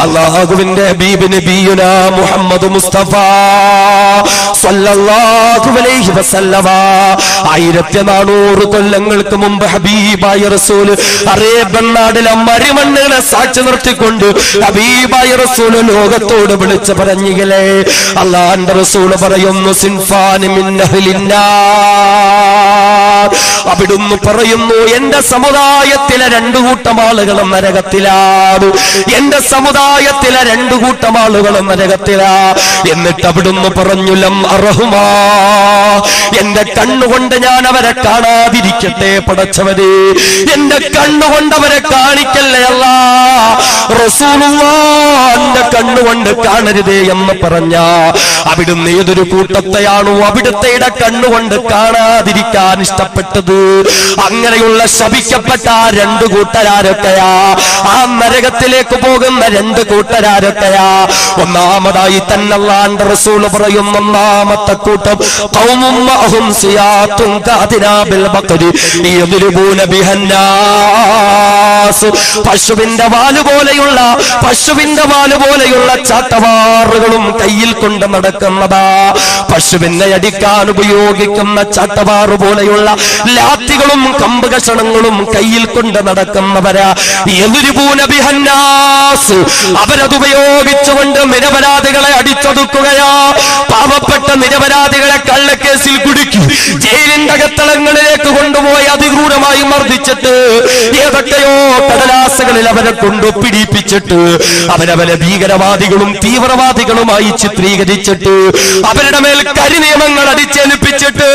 അല്ലാഹുവിന്റെ ഹബീബ് നബിയുനാ മുഹമ്മദ് മുസ്തഫ സല്ലല്ലാഹു അലൈഹി വസല്ലമ 1400 കൊല്ലങ്ങൾക്ക് മുമ്പ് ഹബീബായ റസൂൽ അറേബ്യൻ നാടിലെ മരുമണ്ണുകളെ സാക്ഷി നിർത്തിക്കൊണ്ട് ഹബീബായ റസൂൽ ലോകത്തോട് വിളിച്ചു പറഞ്ഞില്ലേ, അല്ലാഹുവിന്റെ റസൂൽ പറയുന്നു സിൻഫാനി മിൻ അഹ്ലിന്നാർ, അവിടുന്ന് പറയുന്നു എന്റെ സമുദായത്തിലെ 2 കൂട്ടം ആളുകളും നരകത്തിലാണ്, എന്റെ സമുദായത്തിലെ 2 കൂട്ടം ആളുകളും നരകത്തിലാ. എന്നിട്ട് അവിടുന്ന് പറഞ്ഞു ലം അർഹുമാ, എന്റെ കണ്ണുകൊണ്ട് ഞാൻ അവരെ കാണാതിരിക്കട്ടെ പടച്ചവനെ, എന്റെ കണ്ണുകൊണ്ട് അവരെ കാണിക്കല്ലേ അല്ലാ. റസൂലുള്ളാഹിന്റെ കണ്ണുകൊണ്ട് കാണരുതേ എന്ന് പറഞ്ഞ അവിടുന്ന് ഏതൊരു കൂട്ടത്തെയാണോ അവിടുത്തെ കണ്ണുകൊണ്ട് കാണാതിരിക്കാൻ ഇഷ്ടപ്പെട്ടത്, അങ്ങനെയുള്ള ശപിക്കപ്പെട്ട 2 കൂട്ടരാരൊക്കെയാ, ആ നരകത്തിലേക്ക് പോകുന്ന 2 കൂട്ടരാരൊക്കെയാ? ഒന്നാമതായി തന്നെ അല്ലാഹുവിന്റെ റസൂൽ പറയുന്ന ഒന്നാമത്തെ കൂട്ടം ഖൗമും മഅഹും സിയാത്തുൻ കാദിനാബിൽ ബഖരി യദ്രിബൂന ബിഹന്നാസ്, പശുവിന്റെ വാല് പോലെയുള്ള ചാട്ടവാറുകളും കയ്യിൽ കൊണ്ട് നടക്കുന്നതാ. പശുവിനെ അടിക്കാൻ ഉപയോഗിക്കുന്ന ചാട്ടവാറ് പോലെയുള്ള ലാത്തികളും കമ്പ് കഷണങ്ങളും കയ്യിൽ കൊണ്ട് നടക്കുന്നവരാ. യദ്രിബൂന ബിഹന്നാസ്, അവരതുപയോഗിച്ചുകൊണ്ട് നിരപരാധികളെ അടിച്ചൊതുക്കുകയാ. പാവപ്പെട്ട നിരപരാധികളെ കള്ളക്കേസിൽ കുടുക്കി ജയിലിന്റെ അകത്തളങ്ങളിലേക്ക് കൊണ്ടുപോയി അതിക്രൂരമായി മർദ്ദിച്ചിട്ട് ഏതൊക്കെയോ കടലാസുകളിൽ അവരെ കൊണ്ട് പിടിപ്പിച്ചിട്ട് അവരവരെ ഭീകരവാദികളും തീവ്രവാദികളുമായി ചിത്രീകരിച്ചിട്ട് അവരുടെ മേൽ കരിനിയമങ്ങൾ അടിച്ചേൽപ്പിച്ചിട്ട്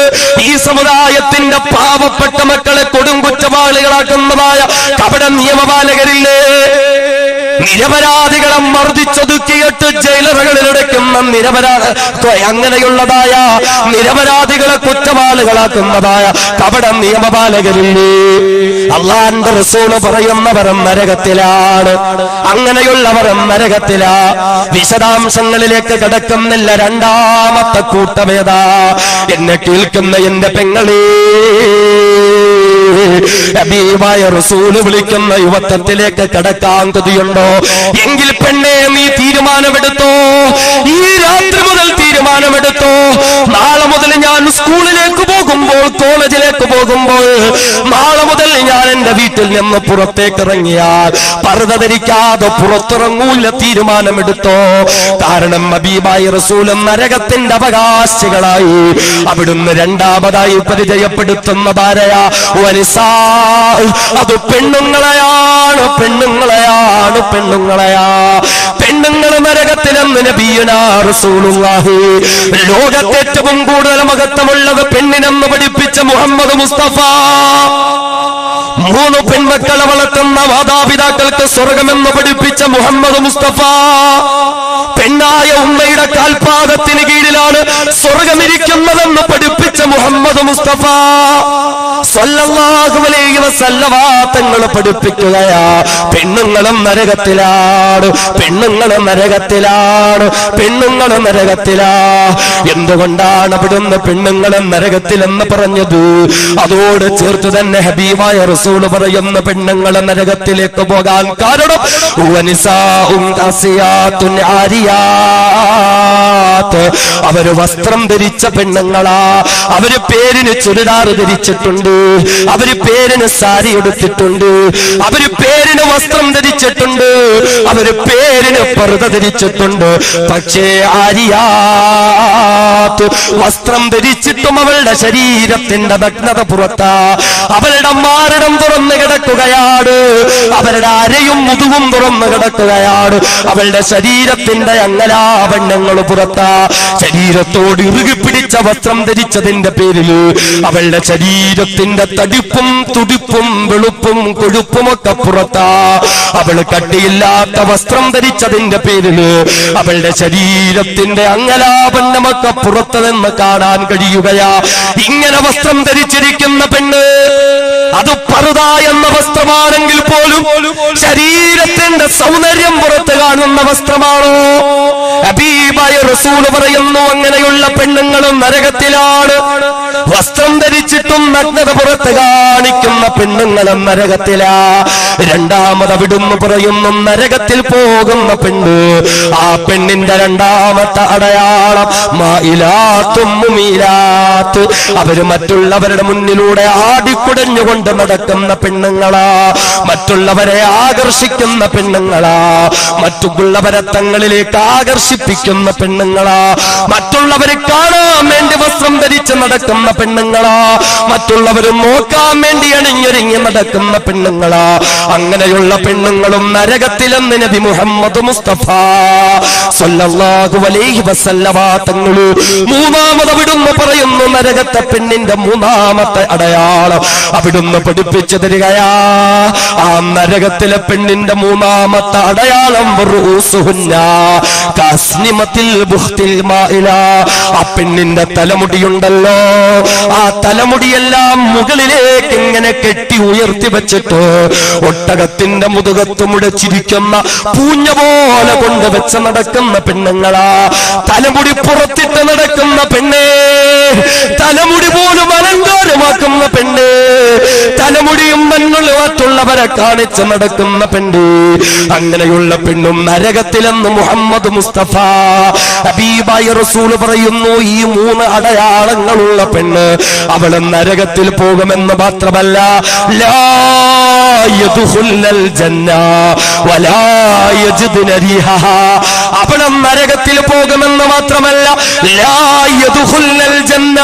ഈ സമുദായത്തിന്റെ പാവപ്പെട്ട മക്കളെ കൊടുങ്കുറ്റവാളികളാക്കുന്നതായ കപട നിയമപാലകരില്ലേ, നിരപരാധികളെ മർദ്ദിച്ചൊതുക്കിയിട്ട് ജയിലറുകളിൽ അടയ്ക്കുന്ന അങ്ങനെയുള്ളതായ നിരപരാധികളെ കുറ്റവാളികളാക്കുന്നതായ കപട നിയമപാലകരില്ലേ, അല്ലാഹുവിന്റെ റസൂൽ പറയുന്നവർ നരകത്തിലാണ്, അങ്ങനെയുള്ളവർ നരകത്തിലാ. വിശദാംശങ്ങളിലേക്ക് കടക്കുന്നില്ല. രണ്ടാമത്തെ കൂട്ടമേതാ? എന്നെ കേൾക്കുന്ന എന്റെ പെങ്ങളെ, ഹബീബായ റസൂൽ വിളിക്കുന്ന യുവത്വത്തിലേക്ക് കടക്കാൻ കൊതിയുണ്ടോ? എങ്കിൽ പെണ്ണെ നീ തീരുമാനമെടുത്തോ, ഈ രാത്രി മുതൽ തീരുമാനമെടുത്തോ. നാളെ മുതൽ ഞാൻ സ്കൂളിലേക്ക് പോകുമ്പോൾ, കോളേജിലേക്ക് പോകുമ്പോൾ, നാളെ മുതൽ ഞാൻ എന്റെ വീട്ടിൽ നിന്ന് പുറത്തേക്ക് ഇറങ്ങിയാൽ പർദ്ദ ധരിക്കാതെ പുറത്തിറങ്ങൂല. തീരുമാനമെടുത്തോ. കാരണം ഹബീബായ റസൂൽ നരകത്തിന്റെ അവകാശികളായി അവിടുന്ന് രണ്ടാമതായി പരിചയപ്പെടുത്തുന്നതാരയാ? അത് പെണ്ണുങ്ങളെയാണ്, പെണ്ണുങ്ങളെയാണ്, പെണ്ണുങ്ങളെയാ. പെണ്ണുങ്ങൾ നരകത്തിലെന്ന് നബിയുനാ റസൂലുള്ളാഹി. ലോകത്തെ ഏറ്റവും കൂടുതൽ മഹത്വമുള്ളത് പെണ്ണിനെന്ന് പഠിപ്പിച്ച മുഹമ്മദ് മുസ്തഫ. 3 പെൺമക്കളെ വളർത്തുന്ന മാതാപിതാക്കൾക്ക് സ്വർഗമെന്ന് പഠിപ്പിച്ച മുഹമ്മദ് മുസ്തഫ. പെണ്ണായ ഉമ്മയുടെ കാൽപാദത്തിന് കീഴിലാണ് സ്വർഗമിരിക്കുന്നതെന്ന് പഠിപ്പിച്ച മുഹമ്മദ് മുസ്തഫ സല്ലല്ലാഹു അലൈഹി വസല്ലമ തങ്ങൾ പഠിപ്പിക്കുകയാ. പെണ്ണുങ്ങളും നരകത്തിലാണ്, പെണ്ണുങ്ങളും നരകത്തിലാണ്, പെണ്ണുങ്ങളും നരകത്തിലാ. എന്തുകൊണ്ടാണ് അവിടുന്ന് പെണ്ണുങ്ങളും നരകത്തിലെന്ന് പറഞ്ഞത്? അതോട് ചേർത്ത് തന്നെ ഹബീബായ റസൂൽ പറയുന്ന പെണ്ണുങ്ങളെ നരകത്തിലേക്ക് പോകാൻ കാരണം അവര് വസ്ത്രം ധരിച്ച പെണ്ണുങ്ങളാ. അവര് പേരിന് ചുരിദാർ ധരിച്ചിട്ടുണ്ട്, അവര് പേരിന് സാരി എടുത്തിട്ടുണ്ട്, അവര് പേരിന് വസ്ത്രം ധരിച്ചിട്ടുണ്ട്, അവര് പേരിന് പർദ്ദ ധരിച്ചിട്ടുണ്ട്. പക്ഷേ ആരിയാത്ത് വസ്ത്രം ധരിച്ചിട്ടും അവളുടെ ശരീരത്തിന്റെ നഗ്നത പുറത്താ. അവരുടെ മാറിടം തുറന്നു കിടക്കുകയാണ്, അവരുടെ അരയും മുതുകും തുറന്നു കിടക്കുകയാണ്. അവളുടെ ശരീരത്തിന്റെ അംഗലാവണ്യങ്ങൾ പുറത്താ. ശരീരത്തോട് ഇറുകി പിടിച്ച വസ്ത്രം ധരിച്ചതിന്റെ പേരില് അവളുടെ ശരീരത്തിന്റെ തടിപ്പും തുടിപ്പും വെളുപ്പും കൊഴുപ്പുമൊക്കെ പുറത്താ. അവൾ കട്ടിയില്ലാത്ത വസ്ത്രം ധരിച്ചതിന്റെ പേരില് അവളുടെ ശരീരത്തിന്റെ അംഗലാവണ്യമൊക്കെ പുറത്തു നിന്ന് കാണാൻ കഴിയുകയാ. ഇങ്ങനെ വസ്ത്രം ധരിച്ചിരിക്കുന്ന പെണ്ണ്, അത് പർദ്ദ എന്ന വസ്ത്രമാണെങ്കിൽ പോലും ശരീരത്തിന്റെ സൗന്ദര്യം പുറത്ത് കാണുന്ന വസ്ത്രമാണോ? ഹബീബായ റസൂൽ പറയുന്നു അങ്ങനെയുള്ള പെണ്ണുങ്ങളും നരകത്തിലാണ്. വസ്ത്രം ധരിച്ചിട്ടും നഗ്നത പുറത്ത് കാണിക്കുന്ന പെണ്ണുങ്ങളും നരകത്തിലാ. രണ്ടാമത് അവിടുന്ന് പറയുന്നു നരകത്തിൽ പോകുന്ന പെണ്ണ്, ആ പെണ്ണിന്റെ രണ്ടാമത്തെ അടയാളം മായിലാത്തും മുമീലാത്ത്. അവര് മറ്റുള്ളവരുടെ മുന്നിലൂടെ ആടിക്കുടഞ്ഞുകൊണ്ട് നടക്കുന്ന പെണ്ണുങ്ങളാ, മറ്റുള്ളവരെ ആകർഷിക്കുന്ന പെണ്ണുങ്ങളാ, മറ്റുള്ളവരെ തങ്ങളിലേക്ക് ആകർഷിപ്പിക്കുന്ന പെണ്ണുങ്ങളാ, മറ്റുള്ളവരെ കാണാൻ വേണ്ടി വസ്ത്രം ധരിച്ച് നടക്കുന്ന പെണ്ണുങ്ങളാ, മറ്റുള്ളവർ നോക്കാൻ വേണ്ടി അണിഞ്ഞൊരുങ്ങി നടക്കുന്ന പെണ്ണുങ്ങളാ. അങ്ങനെയുള്ള പെണ്ണുങ്ങളും നരകത്തിലെന്ന് നബി മുഹമ്മദ് മുസ്തഫ സല്ലല്ലാഹു അലൈഹി വസല്ലമ തങ്ങൾ മൂന്നാമത് അവിടുന്ന് പറയുന്നു നരകത്തെ പെണ്ണിന്റെ മൂന്നാമത്തെ അടയാളം അവിടുന്ന് പഠിപ്പിച്ചു തരികയാ. ആ നരകത്തിലെ പെണ്ണിന്റെ മൂന്നാമത്തെ അടയാളം ആ പെണ്ണിന്റെ തലമുടിയുണ്ടല്ലോ, ആ തലമുടിയെല്ലാം മുകളിലേക്ക് ഇങ്ങനെ കെട്ടി ഉയർത്തി വെച്ചിട്ട് ഒട്ടകത്തിന്റെ മുതുകത്ത് മുടച്ചിരിക്കുന്ന പൂഞ്ഞ പോലെ കൊണ്ടുവച്ച് നടക്കുന്ന പെണ്ണുങ്ങളാ. തലമുടി പുറത്തിട്ട് നടക്കുന്ന പെണ്ണേ, തലമുടി പോലും അലങ്കാരമാക്കുന്ന പെണ്ണേ, തലമുടിയും മണ്ണുള്ള മറ്റുള്ളവരെ കാണിച്ച് നടക്കുന്ന പെണ്ണ്. അങ്ങനെയുള്ള പെണ്ണും നരകത്തിലെന്ന് മുഹമ്മദ് മുസ്തഫ ഹബീബായ റസൂൽ പറയുന്നു. ഈ മൂന്ന് അടയാളങ്ങളുള്ള പെണ്ണ് അവള് നരകത്തിൽ പോകുമെന്ന് മാത്രമല്ല, ലാ യദ്ഖുലുൽ ജന്ന വലാ യജിദുന റിഹഹാ, അവള് നരകത്തിൽ പോകുമെന്ന് മാത്രമല്ല, ലാ യദ്ഖുലുൽ ജന്ന,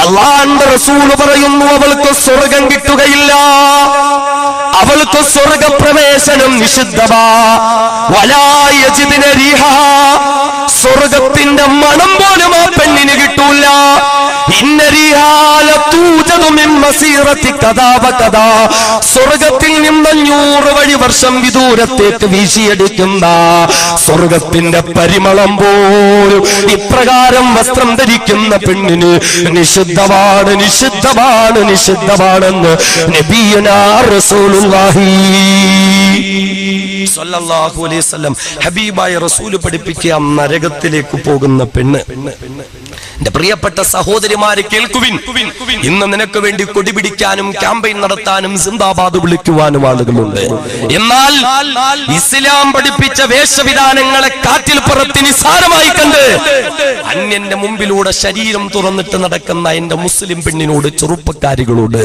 അല്ലാഹുവിന്റെ റസൂൽ പറയുന്നു അവൾക്ക് സ്വർഗ്ഗം കിട്ടുകയില്ല, അവൾക്ക് സ്വർഗപ്രവേശനം നിഷിദ്ധമാ. വലാ യജിദുന റിഹഹാ, സ്വർഗത്തിന്റെ മണം പോലും ആ പെണ്ണിന് കിട്ടൂല. ഇന്ന റിഹാല തൂജദു മിൻ മസീറതി കദാ വകദാ, സ്വർഗത്തിൽ നിന്ന് 100 വഴി വർഷം വിദൂരത്തേക്ക് വീശിയടിക്കുന്ന സ്വർഗത്തിന്റെ പരിമളം പോലും ഇപ്രകാരം വസ്ത്രം ധരിക്കുന്ന പെണ്ണിന് നിഷിദ്ധമാണ്, നിഷിദ്ധമാണ്, നിഷിദ്ധമാണെന്ന് നബിയുനാ റസൂലുള്ളാഹി സ്വല്ലല്ലാഹു അലൈഹി വസല്ലം ഹബീബായ റസൂൽ പഠിപ്പിക്കുക നരകത്തിലേക്ക് പോകുന്ന പെണ്ണ്. എന്റെ പ്രിയപ്പെട്ട സഹോദരിമാരെ കേൾക്കുവിൻ, ഇന്ന് നിനക്ക് വേണ്ടി കൊടി പിടിക്കാനും ക്യാമ്പയിൻ നടത്താനും സിന്ദാബാദ് വിളിക്കുവാനും ആളുകളുണ്ട്. എന്നാൽ ഇസ്ലാം പഠിപ്പിച്ച വേഷവിധാനങ്ങളെ കാറ്റിൽ പുറത്ത് നിസാരമായി കണ്ട് അന്യന്റെ മുമ്പിലൂടെ ശരീരം തുറന്നിട്ട് നടക്കുന്ന എന്റെ മുസ്ലിം പെണ്ണിനോട്, ചെറുപ്പക്കാരികളോട്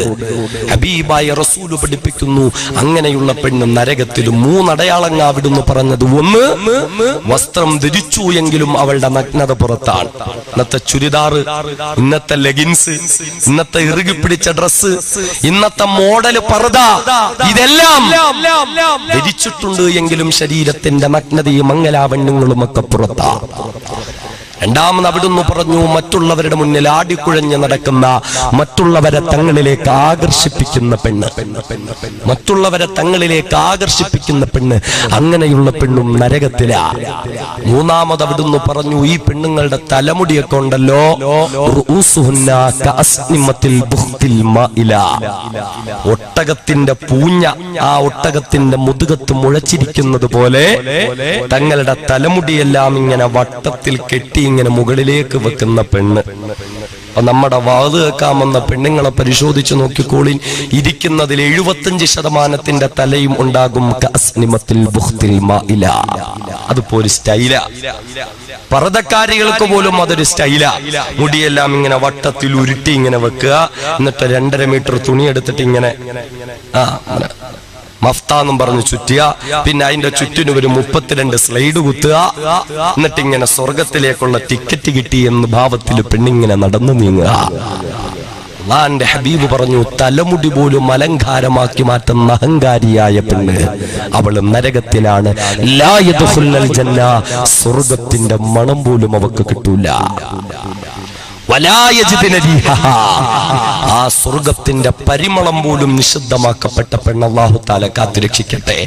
ഹബീബായ റസൂല് പഠിപ്പിക്കുന്നു അങ്ങനെയുള്ള പെണ്ണ് നരകത്തിൽ 3 അടയാളങ്ങൾ അവിടുന്ന് പറഞ്ഞത്. ഒന്ന്, വസ്ത്രം ധരിച്ചു എങ്കിലും അവളുടെ നഗ്നത പുറത്താണ്. ഇന്നത്തെ ചുരിദാർ, ഇന്നത്തെ ലെഗിൻസ്, ഇന്നത്തെ ഇറുകി പിടിച്ച ഡ്രസ്, ഇന്നത്തെ മോഡൽ പർദ, ഇതെല്ലാം ധരിച്ചിട്ടുണ്ട് എങ്കിലും ശരീരത്തിന്റെ നഗ്നതയും മംഗലാവണ്യങ്ങളും ഒക്കെ പുറത്താണ്. രണ്ടാമത് അവിടുന്ന് പറഞ്ഞു മറ്റുള്ളവരുടെ മുന്നിൽ ആടിക്കുഴഞ്ഞ് നടക്കുന്ന, മറ്റുള്ളവരെ തങ്ങളിലേക്ക് ആകർഷിപ്പിക്കുന്ന പെണ്ണ്, മറ്റുള്ളവരെ തങ്ങളിലേക്ക് ആകർഷിപ്പിക്കുന്ന പെണ്ണ്, അങ്ങനെയുള്ള പെണ്ണും നരകത്തിലാ. മൂന്നാമത് അവിടുന്ന് പറഞ്ഞു ഈ പെണ്ണുങ്ങളുടെ തലമുടിയൊക്കെ ഉണ്ടല്ലോ, ഒട്ടകത്തിന്റെ പൂഞ്ഞ, ആ ഒട്ടകത്തിന്റെ മുതുകത്ത് മുളച്ചിരിക്കുന്നത് പോലെ തങ്ങളുടെ തലമുടിയെല്ലാം ഇങ്ങനെ വട്ടത്തിൽ കെട്ടി ഇങ്ങനെ മുകളിലേക്ക് വെക്കുന്ന പെണ്ണ്. നമ്മുടെ വാത് കേൾക്കാമെന്ന പെണ്ണുങ്ങളെ പരിശോധിച്ച് നോക്കിക്കോളിൻ, ഇരിക്കുന്നതിൽ 75% തലയും ഉണ്ടാകും അതിപ്പോ ഒരു സ്റ്റൈല. പർദ്ദക്കാരികൾക്ക് പോലും അതൊരു സ്റ്റൈല. മുടിയെല്ലാം ഇങ്ങനെ വട്ടത്തിൽ ഉരുട്ടി ഇങ്ങനെ വെക്കുക, എന്നിട്ട് 2.5 മീറ്റർ തുണി എടുത്തിട്ട് ഇങ്ങനെ മഫ്താന്നും പറഞ്ഞ് ചുറ്റുക, പിന്നെ അതിന്റെ ചുറ്റിന് ഒരു 32 സ്ലൈഡ് കുത്തുക, എന്നിട്ട് ഇങ്ങനെ സ്വർഗത്തിലേക്കുള്ള ടിക്കറ്റ് കിട്ടി എന്ന് ഭാവത്തിൽ പെണ്ണിങ്ങനെ നടന്നു നീങ്ങുക. അല്ലാഹുവിന്റെ ഹബീബ് പറഞ്ഞു തലമുടി പോലും അലങ്കാരമാക്കി മാറ്റുന്ന അഹങ്കാരിയായ പെണ്ണ് അവൾ നരകത്തിലാണ്. ലാ യദ്ഖുലുൽ ജന്ന, സ്വർഗത്തിന്റെ മണം പോലും അവക്ക് കിട്ടൂല. വലാ യജിദുന റീഹഹാ. ആ സ്വർഗത്തിന്റെ പരിമളം പോലും നിഷിദ്ധമാക്കപ്പെട്ട പെണ്ണ് അല്ലാഹു തആല കാത്തുരക്ഷിക്കട്ടെ.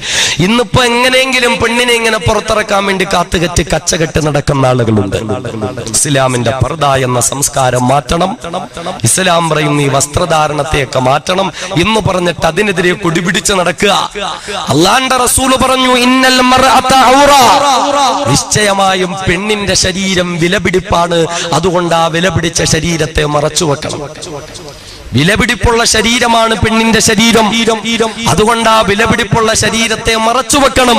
ഇന്നിപ്പോ എങ്ങനെയെങ്കിലും പെണ്ണിനെ ഇങ്ങനെ പുറത്തിറക്കാൻ വേണ്ടി കാത്തുകെട്ടി കച്ചകെട്ട് നടക്കുന്ന ആളുകളുണ്ട്. ഇസ്ലാമിന്റെ പർദ എന്ന സംസ്കാരം മാറ്റണം, ഇസ്ലാം പറയുന്ന ഈ വസ്ത്രധാരണത്തെയൊക്കെ മാറ്റണം എന്ന് പറഞ്ഞിട്ട് അതിനെതിരെ കൊടിപിടിച്ച് നടക്കുക. അല്ലാഹുവിന്റെ റസൂൽ പറഞ്ഞു, ഇന്നൽ മർഅത ഔറ, നിശ്ചയമായും പെണ്ണിന്റെ ശരീരം വിലപിടിപ്പാണ്. അതുകൊണ്ട് ആ വിലപിടിച്ച ശരീരത്തെ മറച്ചു വെക്കണം. വിലപിടിപ്പുള്ള ശരീരമാണ് പെണ്ണിന്റെ ശരീരം. അതുകൊണ്ട് ആ വിലപിടിപ്പുള്ള ശരീരത്തെ മറച്ചു വെക്കണം.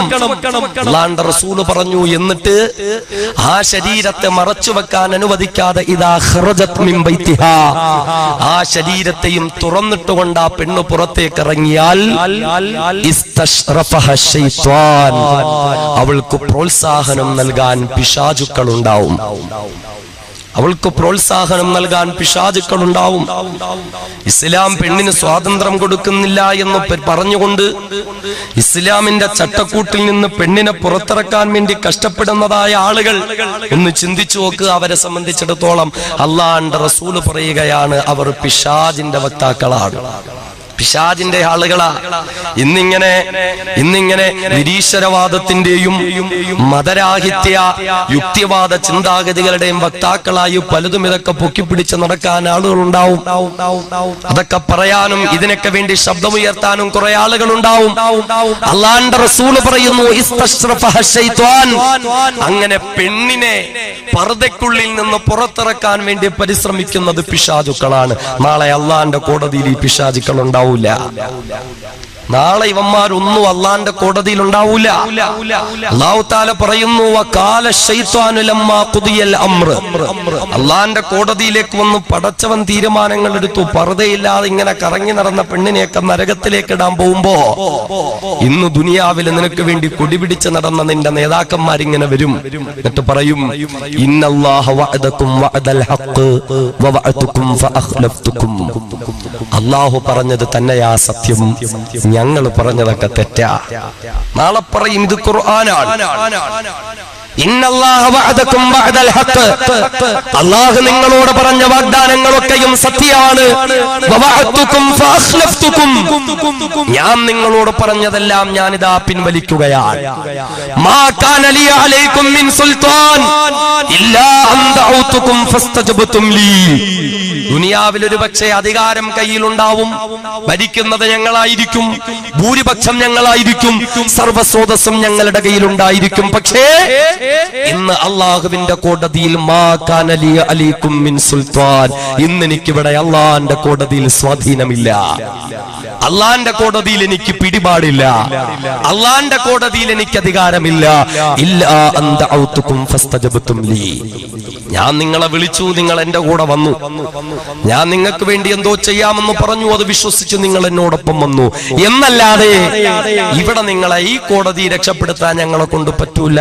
അല്ലാഹുവിന്റെ റസൂൽ പറഞ്ഞു, എന്നിട്ട് ആ ശരീരത്തെ മറച്ചു വെക്കാൻ അനുവദിക്കാതെ ഇദാ ഖറജത് മിൻ ബൈതിഹാ, ആ ശരീരത്തെയും തുറന്നിട്ടുകൊണ്ട് ആ പെണ്ണ് പുറത്തേക്ക് ഇറങ്ങിയാൽ ഇസ്തശ്റഫഹ ശൈത്വാൻ, അവൾക്ക് പ്രോത്സാഹനം നൽകാൻ പിശാചുക്കൾ ഉണ്ടാവും. അവൾക്ക് പ്രോത്സാഹനം നൽകാൻ പിശാചുക്കൾ ഉണ്ടാവും. ഇസ്ലാം പെണ്ണിന് സ്വാതന്ത്ര്യം കൊടുക്കുന്നില്ല എന്ന് പറഞ്ഞുകൊണ്ട് ഇസ്ലാമിന്റെ ചട്ടക്കൂട്ടിൽ നിന്ന് പെണ്ണിനെ പുറത്തിറക്കാൻ വേണ്ടി കഷ്ടപ്പെടുന്നതായ ആളുകൾ ഒന്ന് ചിന്തിച്ചു നോക്കുക. അവരെ സംബന്ധിച്ചിടത്തോളം അല്ലാഹുവിന്റെ റസൂൽ പറയുകയാണ്, അവർ പിശാചിന്റെ വക്താക്കളാണ്, പിശാചിന്റെ ആളുകളാ. ഇന്നിങ്ങനെ നിരീശ്വരവാദത്തിന്റെയും മതരാഹിത്യ യുക്തിവാദ ചിന്താഗതികളുടെയും വക്താക്കളായി പലതും ഇതൊക്കെ പൊക്കിപ്പിടിച്ച് നടക്കാൻ ആളുകളുണ്ടാവും. അതൊക്കെ പറയാനും ഇതിനൊക്കെ വേണ്ടി ശബ്ദമുയർത്താനും കുറെ ആളുകളുണ്ടാവും. അല്ലാഹുവിന്റെ റസൂൽ പറയുന്നു, ഇസ്തശ്റഫഹ ശൈത്വാൻ, അങ്ങനെ പെണ്ണിനെ പർദയ്ക്കുള്ളിൽ നിന്ന് പുറത്തിറക്കാൻ വേണ്ടി പരിശ്രമിക്കുന്നത് പിശാചുക്കളാണ്. നാളെ അല്ലാഹുവിന്റെ കോടതിയിൽ ഈ പിശാചുക്കൾ ഉണ്ടാവും. നാളെ ഇവന്മാരൊന്നും അല്ലാഹുവിന്റെ കോടതിയിൽ ഉണ്ടാവൂല. അല്ലാഹു തആല പറയുന്നു, വഖാല ശൈത്വാനു ലമ്മാ ഖുദിയൽ അംർ, അല്ലാഹുവിന്റെ കോടതിയിലേക്ക് വന്ന് പടച്ചവൻ തീരുമാനങ്ങൾ എടുത്തു. പർദയില്ലാതെ ഇങ്ങനെ കറങ്ങി നടന്ന പെണ്ണിനെയൊക്കെ നരകത്തിലേക്ക് ഇടാൻ പോകുമ്പോ ഇന്ന് ദുനിയാവിൽ നിനക്ക് വേണ്ടി കൊടിപിടിച്ച് നടന്ന നിന്റെ നേതാക്കന്മാരിങ്ങനെ വരും. എന്നിട്ട് പറയും, ഇന്നല്ലാഹ വഅദകും വഅദൽ ഹഖ് വവഅതുകും ഫഅഖ്ലഫ്തുകും, അല്ലാഹു പറഞ്ഞത് തന്നെയാ സത്യം, ഞങ്ങൾ പറഞ്ഞതൊക്കെ തെറ്റാ. നാളെ പറയും ഇത് ഖുർആനാണ്. ഇന്നല്ലാഹ വഅദകും വഅദൽ ഹഖ്, അല്ലാഹു നിങ്ങളോട് പറഞ്ഞ വാഗ്ദാനങ്ങളൊക്കെയും സത്യമാണ്. വവഅതുകും ഫഅഖ്ലഫ്തുകും, ഞാൻ നിങ്ങളോട് പറഞ്ഞതെല്ലാം ഞാനിതാ പിൻവലിക്കുകയാണ്. മാ കാന ലി അലൈക്കും മിൻ സുൽത്താൻ ഇല്ലാ അൻ ദഅഉതുകും ഫസ്തജബ്തും ലീ. ദുനിയാവിൽ ഒരു പക്ഷേ അധികാരം കയ്യിലുണ്ടാവും, ഭരിക്കുന്നത് ഞങ്ങളായിരിക്കും, ഭൂരിപക്ഷം ഞങ്ങളായിരിക്കും, സർവസ്രോതസ്സും ഞങ്ങളുടെ കയ്യിലുണ്ടായിരിക്കും. പക്ഷേ ഇന്ന് അല്ലാഹുവിന്റെ കോടതിയിൽ മാ കാന ലി അലൈക്കും മിൻ സുൽത്താൻ, ഇന്ന് എനിക്കിവിടെ അല്ലാഹുവിന്റെ കോടതിയിൽ സ്വാധീനമില്ല, അല്ലാഹുവിന്റെ കോടതിയിൽ എനിക്ക് പിടിപാടില്ല, അല്ലാഹുവിന്റെ കോടതിയിൽ എനിക്ക് അധികാരമില്ല. ഇല്ലാ അൻ ദഅഉതുകും ഫസ്തജബ്തും ലീ, ഞാൻ നിങ്ങളെ വിളിച്ചു, നിങ്ങൾ എന്റെ കൂടെ വന്നു, ഞാൻ നിങ്ങൾക്ക് വേണ്ടി എന്തോ ചെയ്യാമെന്ന് പറഞ്ഞു, അത് വിശ്വസിച്ച് നിങ്ങൾ എന്നോടൊപ്പം വന്നു എന്നല്ലാതെ ഇവിടെ നിങ്ങളെ ഈ കോടതി രക്ഷപ്പെടുത്താൻ ഞങ്ങളെ കൊണ്ട് പറ്റൂല.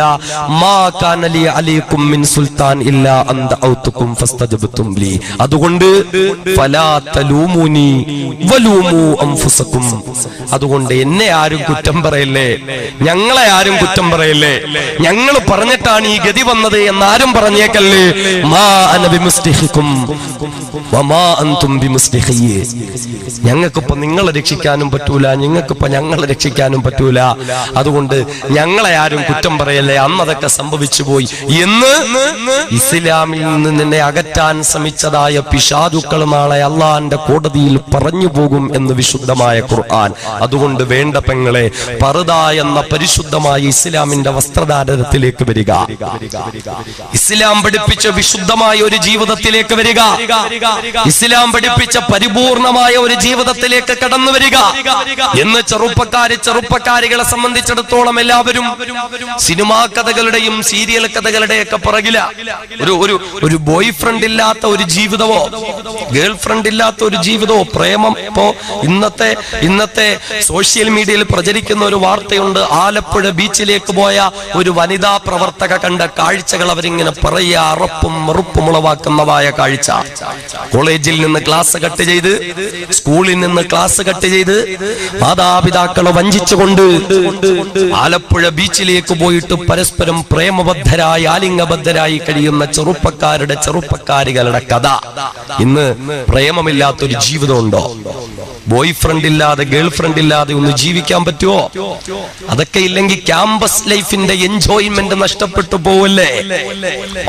മാ കാന ലി അലൈക്കും മിൻ സുൽത്താൻ ഇല്ലാ അൻ ദഅഉതുകും ഫസ്തജബ്തും ലീ. അതുകൊണ്ട് ഫലാ തലൂമുനി വലൂമു അൻഫുസകും, അതുകൊണ്ട് എന്നെ ആരും കുറ്റം പറയല്ലേ, ഞങ്ങളെ ആരും കുറ്റം പറയല്ലേ, ഞങ്ങൾ പറഞ്ഞിട്ടാണ് ഈ ഗതി വന്നത് എന്നാരും പറഞ്ഞേക്കല്ലേ. മാ അന ബിമുസ്ലിഹികും വമാ അൻതും ബിമുസ്ലിഹി, ഞങ്ങൾക്കിപ്പോ നിങ്ങളെ രക്ഷിക്കാനും പറ്റൂല, നിങ്ങൾക്കിപ്പോ ഞങ്ങളെ രക്ഷിക്കാനും പറ്റൂല, അതുകൊണ്ട് ഞങ്ങളെ ആരും കുറ്റം പറയല്ലേ, അന്നതൊക്കെ സംഭവിച്ചു പോയി എന്ന് ഇസ്ലാമിൽ നിന്ന് നിന്നെ അകറ്റാൻ ശ്രമിച്ചതായ പിശാചുക്കൾ നാളെ അല്ലാഹുവിന്റെ കോടതിയിൽ പറഞ്ഞു പോകും എന്ന് വിശുദ്ധമായ ഖുർആൻ. അതുകൊണ്ട് വേണ്ട പെങ്ങളെ, പർദ എന്ന പരിശുദ്ധമായ ഇസ്ലാമിന്റെ വസ്ത്രധാരണത്തിലേക്ക് വരിക, ഇസ്ലാം പഠിപ്പിച്ച വിശുദ്ധമായ ഒരു ജീവിതത്തിലേക്ക് വരിക, ഇസ്ലാം പഠിപ്പിച്ച പരിപൂർണമായ ഒരു ജീവിതത്തിലേക്ക് കടന്നു വരിക എന്ന് ചെറുപ്പക്കാരികളെ സംബന്ധിച്ചിടത്തോളം എല്ലാവരും സിനിമാ കഥകളുടെയും സീരിയൽ കഥകളുടെയൊക്കെ പുറകില. ഒരു ബോയ് ഫ്രണ്ട് ഇല്ലാത്ത ഒരു ജീവിതമോ ഗേൾ ഫ്രണ്ട് ഇല്ലാത്ത ഒരു ജീവിതമോ പ്രേമം. ഇപ്പോ ഇന്നത്തെ സോഷ്യൽ മീഡിയയിൽ പ്രചരിക്കുന്ന ഒരു വാർത്തയുണ്ട്, ആലപ്പുഴ ബീച്ചിലേക്ക് പോയ ഒരു വനിതാ പ്രവർത്തക കണ്ട കാഴ്ചകൾ അവരിങ്ങനെ പറയുക, വെപ്പും വെറുപ്പും ഉളവാക്കുന്നതായ കാഴ്ച. കോളേജിൽ നിന്ന് ക്ലാസ് കട്ട് ചെയ്ത്, സ്കൂളിൽ നിന്ന് ക്ലാസ് കട്ട് ചെയ്ത്, മാതാപിതാക്കളെ വഞ്ചിച്ചുകൊണ്ട് ആലപ്പുഴ ബീച്ചിലേക്ക് പോയിട്ട് പരസ്പരം പ്രേമബദ്ധരായി ആലിംഗബദ്ധരായി കഴിയുന്ന ചെറുപ്പക്കാരികളുടെ കഥ. ഇന്ന് പ്രേമമില്ലാത്തൊരു ജീവിതമുണ്ടോ? ബോയ് ഫ്രണ്ട് ഇല്ലാതെ ഗേൾ ഫ്രണ്ട് ഇല്ലാതെ ഒന്ന് ജീവിക്കാൻ പറ്റുമോ? അതൊക്കെ ഇല്ലെങ്കിൽ ക്യാമ്പസ് ലൈഫിന്റെ എൻജോയ്മെന്റ് നഷ്ടപ്പെട്ടു പോവല്ലേ?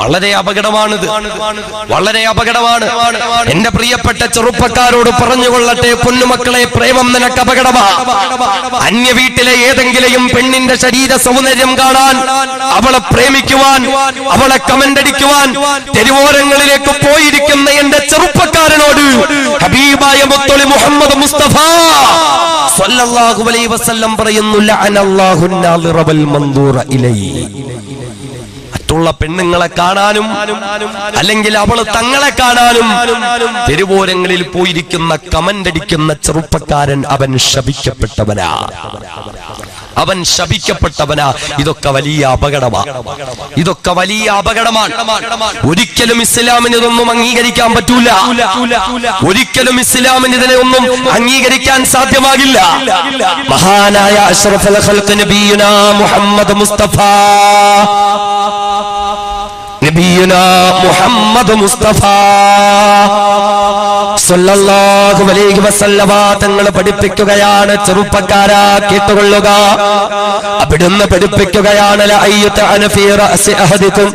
വളരെ അപകടമാണിത്, വളരെ അപകടമാണ്. എന്റെ പ്രിയപ്പെട്ട ചെറുപ്പക്കാരോട് പറഞ്ഞുകൊള്ളട്ടെ, പൊന്നുമക്കളെ, പ്രേമം നിനക്ക് അപകടമാ. അന്യ വീട്ടിലെ ഏതെങ്കിലും പെണ്ണിന്റെ ശരീര സൗന്ദര്യം കാണാൻ, അവളെ പ്രേമിക്കുവാൻ, അവളെ കമന്റ് അടിക്കുവാൻ തെരുവോരങ്ങളിലേക്ക് പോയിരിക്കുന്ന എന്റെ ചെറുപ്പക്കാരനോട് ഹബീബായ മുത്തൊളി മുഹമ്മദ് മുസ്തഫ സ്വല്ലല്ലാഹു അലൈഹി വസല്ലം പറയുന്നു, ലഅനല്ലാഹു നാളിറ വൽ മൻദൂറ ഇലൈഹി. മറ്റുള്ള പെണ്ണുങ്ങളെ കാണാനും അല്ലെങ്കിൽ അവള് തങ്ങളെ കാണാനും തെരുവോരങ്ങളിൽ പോയിരിക്കുന്ന കമന്റ് അടിക്കുന്ന ചെറുപ്പക്കാരൻ അവൻ ശപിക്കപ്പെട്ടവനാ, അവൻ ശപിക്കപ്പെട്ടവനാ. ഇതൊക്കെ വലിയ അപകടമാണ്, ഇതൊക്കെ വലിയ അപകടമാണ്. ഒരിക്കലും ഇസ്ലാമിന് ഇതൊന്നും അംഗീകരിക്കാൻ പറ്റൂല, ഒരിക്കലും ഇസ്ലാമിന് ഇതിനെ ഒന്നും അംഗീകരിക്കാൻ സാധ്യമാകില്ല. മഹാനായ അഷ്റഫുൽ ഖൽഖ് നബിയുനാ മുഹമ്മദ് മുസ്തഫ, നബിയുനാ മുഹമ്മദ് മുസ്തഫ സല്ലല്ലാഹു അലൈഹി വസല്ലമ തങ്ങൾ പഠിപ്പിക്കുകയാണ്, ചെറുപ്പക്കാരാ കേട്ടുകൊള്ളുക, അവിടുന്ന് പഠിപ്പിക്കുകയാണ്, ലഅയ്യതഅന ഫീ റഅസി അഹദികും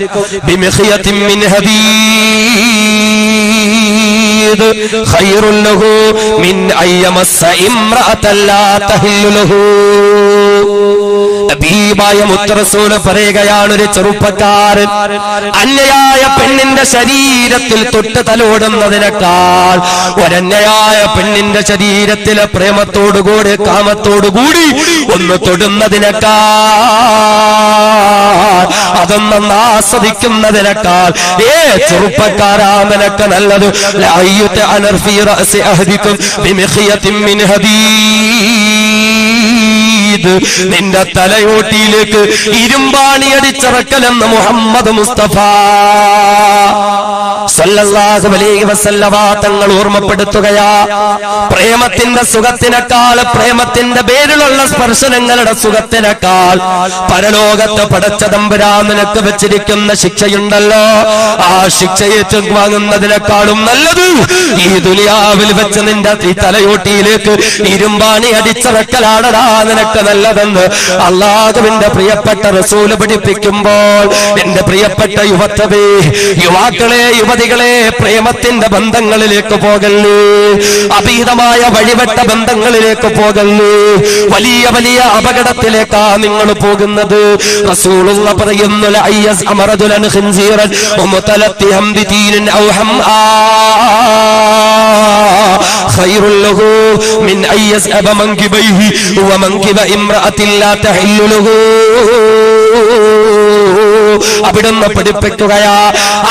ബിമിഖ്യതിൻ മിൻ ഹദീദ് ഖൈറുൻ ലഹു മിൻ അയ്യമസ്സ ഇംറഅതൻ ലാ തഹില്ലു ലഹു. ഹബീബായ മുത്തറസൂല് പറയുകയാണ്, ഒരു ചെറുപ്പക്കാരൻ അന്യയായ പെണ്ണിന്റെ ശരീരത്തിൽ തൊട്ട് തലോടുന്നതിനേക്കാൾ ഒരന്യയായ പെണ്ണിന്റെ ശരീരത്തിലെ പ്രേമത്തോടുകൂടി കാമത്തോടുകൂടി ഒന്ന് തൊടുന്നതിനേക്കാൾ, അതൊന്നും ആസ്വദിക്കുന്നതിനേക്കാൾ ചെറുപ്പക്കാരാ നിനക്ക് നല്ലത് ലഅയ്യതഅന ഫീ റഅസി അഹദികും ബിമിഖ്യതിൻ മിൻ ഹദീദ്, നിന്റെ തലയോട്ടിയിലേക്ക് ഇരുമ്പാണി അടിച്ചിറക്കലെന്ന് മുഹമ്മദ് മുസ്തഫ സല്ലല്ലാഹു അലൈഹി വസല്ലമ തങ്ങൾ ഓർമ്മപ്പെടുത്തുകയാ. പ്രേമത്തിന്റെ സുഖത്തിനേക്കാൾ, പ്രേമത്തിന്റെ പേരിലുള്ള സ്പർശനങ്ങളുടെ സുഖത്തിനേക്കാൾ പരലോകത്ത് പടച്ച തമ്പുരാൻ നിനക്ക് വെച്ചിരിക്കുന്ന ശിക്ഷയുണ്ടല്ലോ, ആ ശിക്ഷയെ വാങ്ങുന്നതിനേക്കാളും നല്ലത് ഈ ദുനിയാവിൽ വെച്ച് നിന്റെ ഈ തലയോട്ടിയിലേക്ക് ഇരുമ്പാണി അടിച്ചിറക്കലാണടാ നിനക്ക് നല്ലതെന്ന് അല്ലാഹുവിന്റെ പ്രിയപ്പെട്ട റസൂല് പഠിപ്പിക്കുമ്പോൾ, എന്റെ പ്രിയപ്പെട്ട യുവത്വമേ, യുവാക്കളെ, യുവതികളെ, പ്രേമത്തിന്റെ ബന്ധങ്ങളിലേക്ക് പോകല്ലേ, അഭീതമായ വഴിവെട്ട ബന്ധങ്ങളിലേക്ക് പോകല്ലേ, വലിയ വലിയ അപകടത്തിലേക്കാ നിങ്ങൾ പോകുന്നത്. റസൂലുള്ള പറയുന്നു, ലഅയ്യസ് അമറദുലൻ ഖിൻസീറൻ വമുതലത്തിഹം ബിദീനിൻ ഔ ഹംആ ഖൈറുൻ ലഹു മിൻ അയ്യസ്അബ മൻകിബൈഹി വമൻകിബ ഇംറഅത്തിൻ ലാ തഹില്ലു ലഹു. അവിടുന്ന് പഠിപ്പിക്കുകയാ,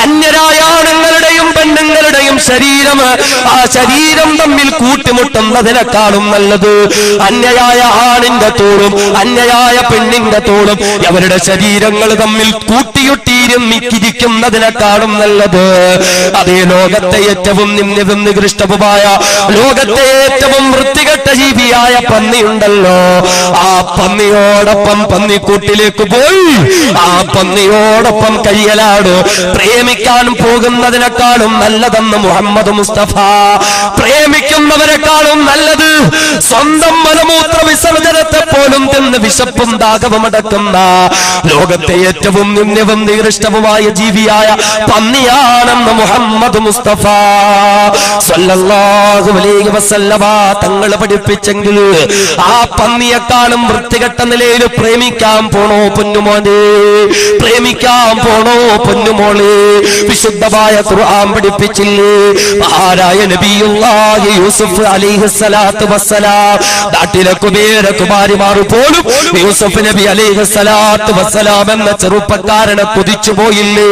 അന്യരായ ആണുങ്ങളുടെയും പെണ്ണുങ്ങളുടെയും ശരീരം, ആ ശരീരം തമ്മിൽ കൂട്ടിമുട്ടുന്നതിനേക്കാളും നല്ലത് അന്യയായ ആണിന്റെ തോളും അന്യയായ പെണ്ണിന്റെ തോളും അവരുടെ ശരീരങ്ങൾ തമ്മിൽ കൂട്ടിയൊട്ടിയിരുന്നിരിക്കുന്നതിനേക്കാളും നല്ലത് അതേ ലോകത്തെ ഏറ്റവും നികൃഷ്ടവുമായ, ലോകത്തെ ഏറ്റവും വൃത്തികെട്ട ജീവിയായ പന്നിയുണ്ടല്ലോ, ആ പന്നിയോടൊപ്പം പന്നിക്കൂട്ടിലേക്ക് പോയി ആ പന്നിയോടൊപ്പം കഴിയലാണ് പ്രേമിക്കാൻ പോകുന്നതിനേക്കാളും നല്ലതെന്ന് മുഹമ്മദ് മുസ്തഫ. പ്രേമിക്കുന്നവരെക്കാളും നല്ലത് സ്വന്തം മലമൂത്ര വിസർജനത്തെ പോലും തിന്ന് വിശപ്പും ദാഹവും അടക്കുന്ന ലോകത്തെ ഏറ്റവും നിന്ദ്യവും നികൃഷ്ടവുമായ ജീവിയായ പന്നിയാണെന്ന് മുഹമ്മദ് മുസ്തഫ സല്ലല്ലാഹു അലൈഹി വസല്ലമ തങ്ങൾ പഠിപ്പിച്ചെങ്കിൽ ആ പന്നിയെക്കാളും വൃത്തികെട്ട നിലയിൽ പ്രേമിക്കാൻ പോണോ പൊന്നുമോനെ, പ്രേമിക്കാൻ പോണോ പൊന്നുമോളെ? വിശുദ്ധമായ ഖുർആൻ പഠിപ്പിച്ചില്ലേ, മഹാനായ നബിയുല്ലാഹി യൂസുഫ് അലൈഹിസ്സലാത്തു വസ്സലാം നാട്ടിലെ കുമാരിമാർ പോലും യൂസുഫ് നബി അലൈഹിസ്സലാത്തു വസ്സലാം എന്ന ചെറുപ്പക്കാരനെ കുതിച്ചു പോയില്ലേ,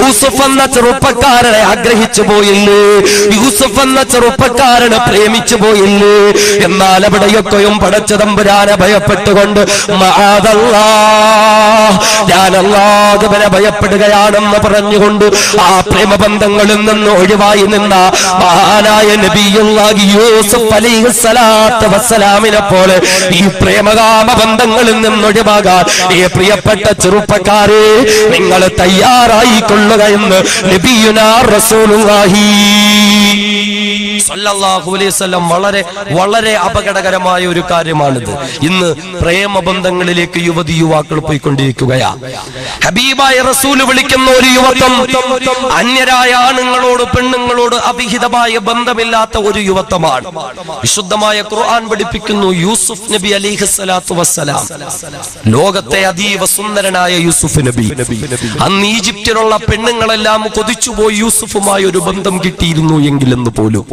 യൂസുഫ് എന്ന ചെറുപ്പക്കാരനെ ആഗ്രഹിച്ചു പോയില്ലേ, യൂസുഫ് എന്ന ചെറുപ്പക്കാരനെ പ്രേമിച്ചു പോയില്ലേ? എന്നാൽ അവിടെയൊക്കെയും പടച്ച തമ്പുരാനെ ഭയപ്പെട്ടുകൊണ്ട് മഅദല്ലാഹ് ഞാൻ അല്ലാഹുവിനെ ഭയപ്പെടുകയാണെന്ന് പറഞ്ഞുകൊണ്ട് ആ പ്രേമബന്ധങ്ങളിൽ നിന്ന് ഒഴിവായി നിന്ന മഹാനായ നബിയുല്ലാഹി യൂസുഫ് അലൈഹിസ്സലാത്തു വസ്സലാമിനെ പോലെ ഈ പ്രേമകാമ ബന്ധങ്ങളിൽ നിന്ന് ഒഴിവാകാൻ ഈ പ്രിയപ്പെട്ട ചെറുപ്പക്കാരെ നിങ്ങൾ തയ്യാറായിക്കൊള്ളുക എന്ന് നബിയുനാ റസൂലുള്ളാഹി സല്ലല്ലാഹു അലൈഹി വസല്ലം വളരെ അപകടകരമായ ഒരു കാര്യമാണിത്. ഇന്ന് പ്രേമബന്ധങ്ങളിലേക്ക് യുവതി യുവാക്കൾ പോയിക്കൊണ്ടിരിക്കുകയാണ്. ഹബീബായ റസൂല് വിളിക്കുന്ന ഒരു യുവത്വം അന്യരായ ആണുങ്ങളോട് പെണ്ണുങ്ങളോട് അവിഹിതമായ ബന്ധമില്ലാത്ത ഒരു യുവത്വമാണ്. വിശുദ്ധമായ ഖുർആൻ പഠിപ്പിക്കുന്നു യൂസുഫ് നബി അലൈഹിസ്സലാത്തു വസ്സലാം, ലോകത്തെ അതീവ സുന്ദരനായ യൂസുഫ് നബി, അന്ന് ഈജിപ്തിലുള്ള പെണ്ണുങ്ങളെല്ലാം കൊതിച്ചുപോയി യൂസുഫുമായി ഒരു ബന്ധം കിട്ടിയിരുന്നു എങ്കിലെന്ന് പോലും.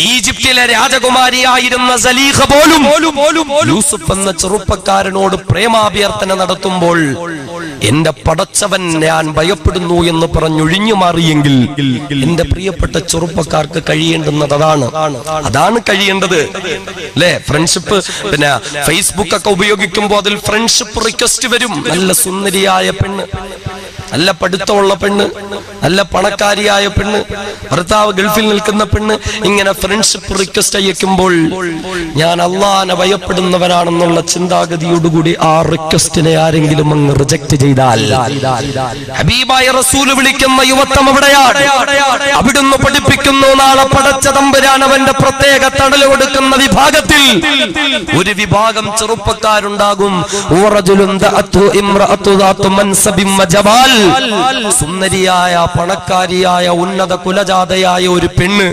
ഈജിപ്തിലെ രാജകുമാരിയായിരുന്ന സലീഖ പോലും യൂസുഫ് എന്ന ചെറുപ്പക്കാരനോട് പ്രേമാഭ്യർത്ഥന നടത്തുമ്പോൾ എന്റെ പടച്ചവൻ ഞാൻ ഭയപ്പെടുന്നു എന്ന് പറഞ്ഞൊഴിഞ്ഞു മാറിയെങ്കിൽ എന്റെ പ്രിയപ്പെട്ട ചെറുപ്പക്കാർക്ക് കഴിയേണ്ടുന്നത് അതാണ് കഴിയേണ്ടത് അല്ലെ. ഫ്രണ്ട്ഷിപ്പ്, പിന്നെ ഫേസ്ബുക്ക് ഒക്കെ ഉപയോഗിക്കുമ്പോൾ അതിൽ ഫ്രണ്ട്ഷിപ്പ് റിക്വസ്റ്റ് വരും. നല്ല സുന്ദരിയായ പെണ്ണ്, നല്ല പഠിത്തമുള്ള പെണ്ണ്, നല്ല പണക്കാരിയായ പെണ്ണ്, ഭർത്താവ് ഗൾഫിൽ നിൽക്കുന്ന പെണ്ണ്, ഇങ്ങനെ ഫ്രണ്ട്ഷിപ്പ് റിക്വസ്റ്റ് അയക്കുമ്പോൾ ഞാൻ അള്ളാഹനെ ഭയപ്പെടുന്നവനാണെന്നുള്ള ചിന്താഗതിയോടുകൂടി ആ റിക്വസ്റ്റിനെ ആരെങ്കിലും അങ്ങ് റിജക്ട് ചെയ്താൽ ഹബീബായ റസൂൽ വിളിക്കുന്ന യുവത്വം എവിടെയാണ്? അവിടുന്ന് പഠിപ്പിക്കുന്നു, നാളെ പടച്ച തമ്പുരാൻ അവന്റെ പ്രത്യേക തണൽ കൊടുക്കുന്ന വിഭാഗത്തിൽ ഒരു വിഭാഗം ചെറുപ്പക്കാരുണ്ടാകും. സുന്ദരിയായ പണക്കാരിയായ ഉന്നത കുലജാതയായ ഒരു പെണ്ണ്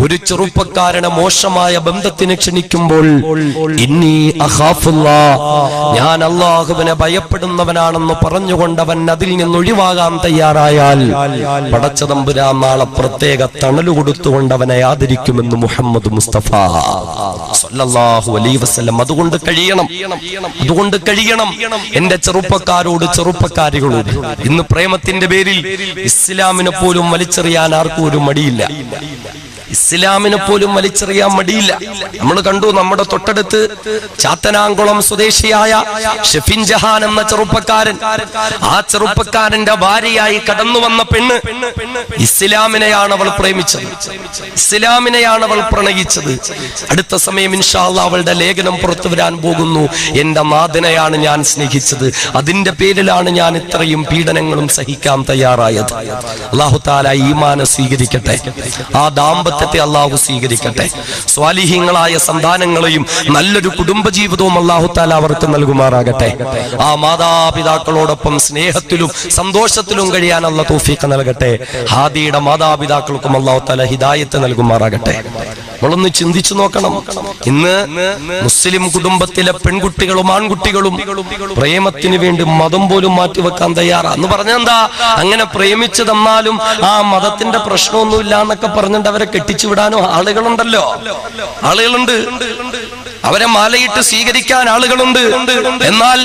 ഒരു ചെറുപ്പക്കാരനെ മോശമായ ബന്ധത്തിന് ക്ഷണിക്കുമ്പോൾ ഇന്നി അഖാഫുല്ലാഹ്, ഞാൻ അല്ലാഹുവിനെ ഭയപ്പെടുന്നവനാണെന്ന് പറഞ്ഞുകൊണ്ടവൻ അതിൽ നിന്ന് ഒഴിവാകാൻ തയ്യാറായാൽ പടച്ച തമ്പുരാൻ നാളെ പ്രത്യേക തണല് കൊടുത്തുകൊണ്ട് അവനെ ആദരിക്കുമെന്ന് മുഹമ്മദ് മുസ്തഫ സല്ലല്ലാഹു അലൈഹി വസല്ലം. അതുകൊണ്ട് കഴിയണം എന്റെ ചെറുപ്പക്കാരോട്, ചെറുപ്പക്കാരികളോട്. ഇന്ന് പ്രേമത്തിന്റെ പേരിൽ ഇസ്ലാമിനെ പോലും വലിച്ചെറിയാൻ ആർക്കും ഒരു മടിയില്ല. ഇസ്ലാമിനെ പോലും വലിച്ചെറിയാൻ മടിയില്ല. നമ്മൾ കണ്ടു, നമ്മുടെ തൊട്ടടുത്ത് ചാത്തനാംകുളം സ്വദേശിയായ ഷെഫിൻ ജഹാൻ എന്ന ചെറുപ്പക്കാരൻ, ആ ചെറുപ്പക്കാരന്റെ ഭാര്യയായി കടന്നു വന്ന പെണ്ണ് ഇസ്ലാമിനെയാണ് അവൾ പ്രേമിച്ചത്, ഇസ്ലാമിനെയാണ് അവൾ പ്രണയിച്ചത്. അടുത്ത സമയം ഇൻഷാ അല്ലാഹ് അവളുടെ ലേഖനം പുറത്തു വരാൻ പോകുന്നു. എന്റെ നാഥനെയാണ് ഞാൻ സ്നേഹിച്ചത്, അതിന്റെ പേരിലാണ് ഞാൻ ഇത്രയും പീഡനങ്ങളും സഹിക്കാൻ തയ്യാറായത്. അല്ലാഹു തആല ഈമാനെ സ്വീകരിക്കട്ടെ, ആ ദാമ്പത്യ അല്ലാഹു സ്വീകരിക്കട്ടെ. സ്വാലിഹീങ്ങളായ സന്താനങ്ങളെയും നല്ലൊരു കുടുംബജീവിതവും അല്ലാഹു തആല അവർക്ക് നൽകുമാറാകട്ടെ. ആ മാതാപിതാക്കളോടൊപ്പം സ്നേഹത്തിലും സന്തോഷത്തിലും കഴിയാൻ അല്ലാഹു തൗഫീഖ് നൽകട്ടെ. ഹാദിയുടെ മാതാപിതാക്കൾക്കും അല്ലാഹു തആല ഹിദായത്ത് നൽകുമാറാകട്ടെ. നമ്മളൊന്ന് ചിന്തിച്ചു നോക്കണം. ഇന്ന് മുസ്ലിം കുടുംബത്തിലെ പെൺകുട്ടികളും ആൺകുട്ടികളും പ്രേമത്തിന് വേണ്ടി മതം പോലും മാറ്റിവെക്കാൻ തയ്യാറാന്ന് പറഞ്ഞെന്താ? അങ്ങനെ പ്രേമിച്ചു തന്നാലും ആ മതത്തിന്റെ പ്രശ്നമൊന്നുമില്ല എന്നൊക്കെ പറഞ്ഞിട്ട് അവരെ കെട്ടിച്ചു വിടാനോ ആളുകളുണ്ടല്ലോ, ആളുകളുണ്ട്. അവരെ മാലയിട്ട് സ്വീകരിക്കാൻ ആളുകളുണ്ട്. എന്നാൽ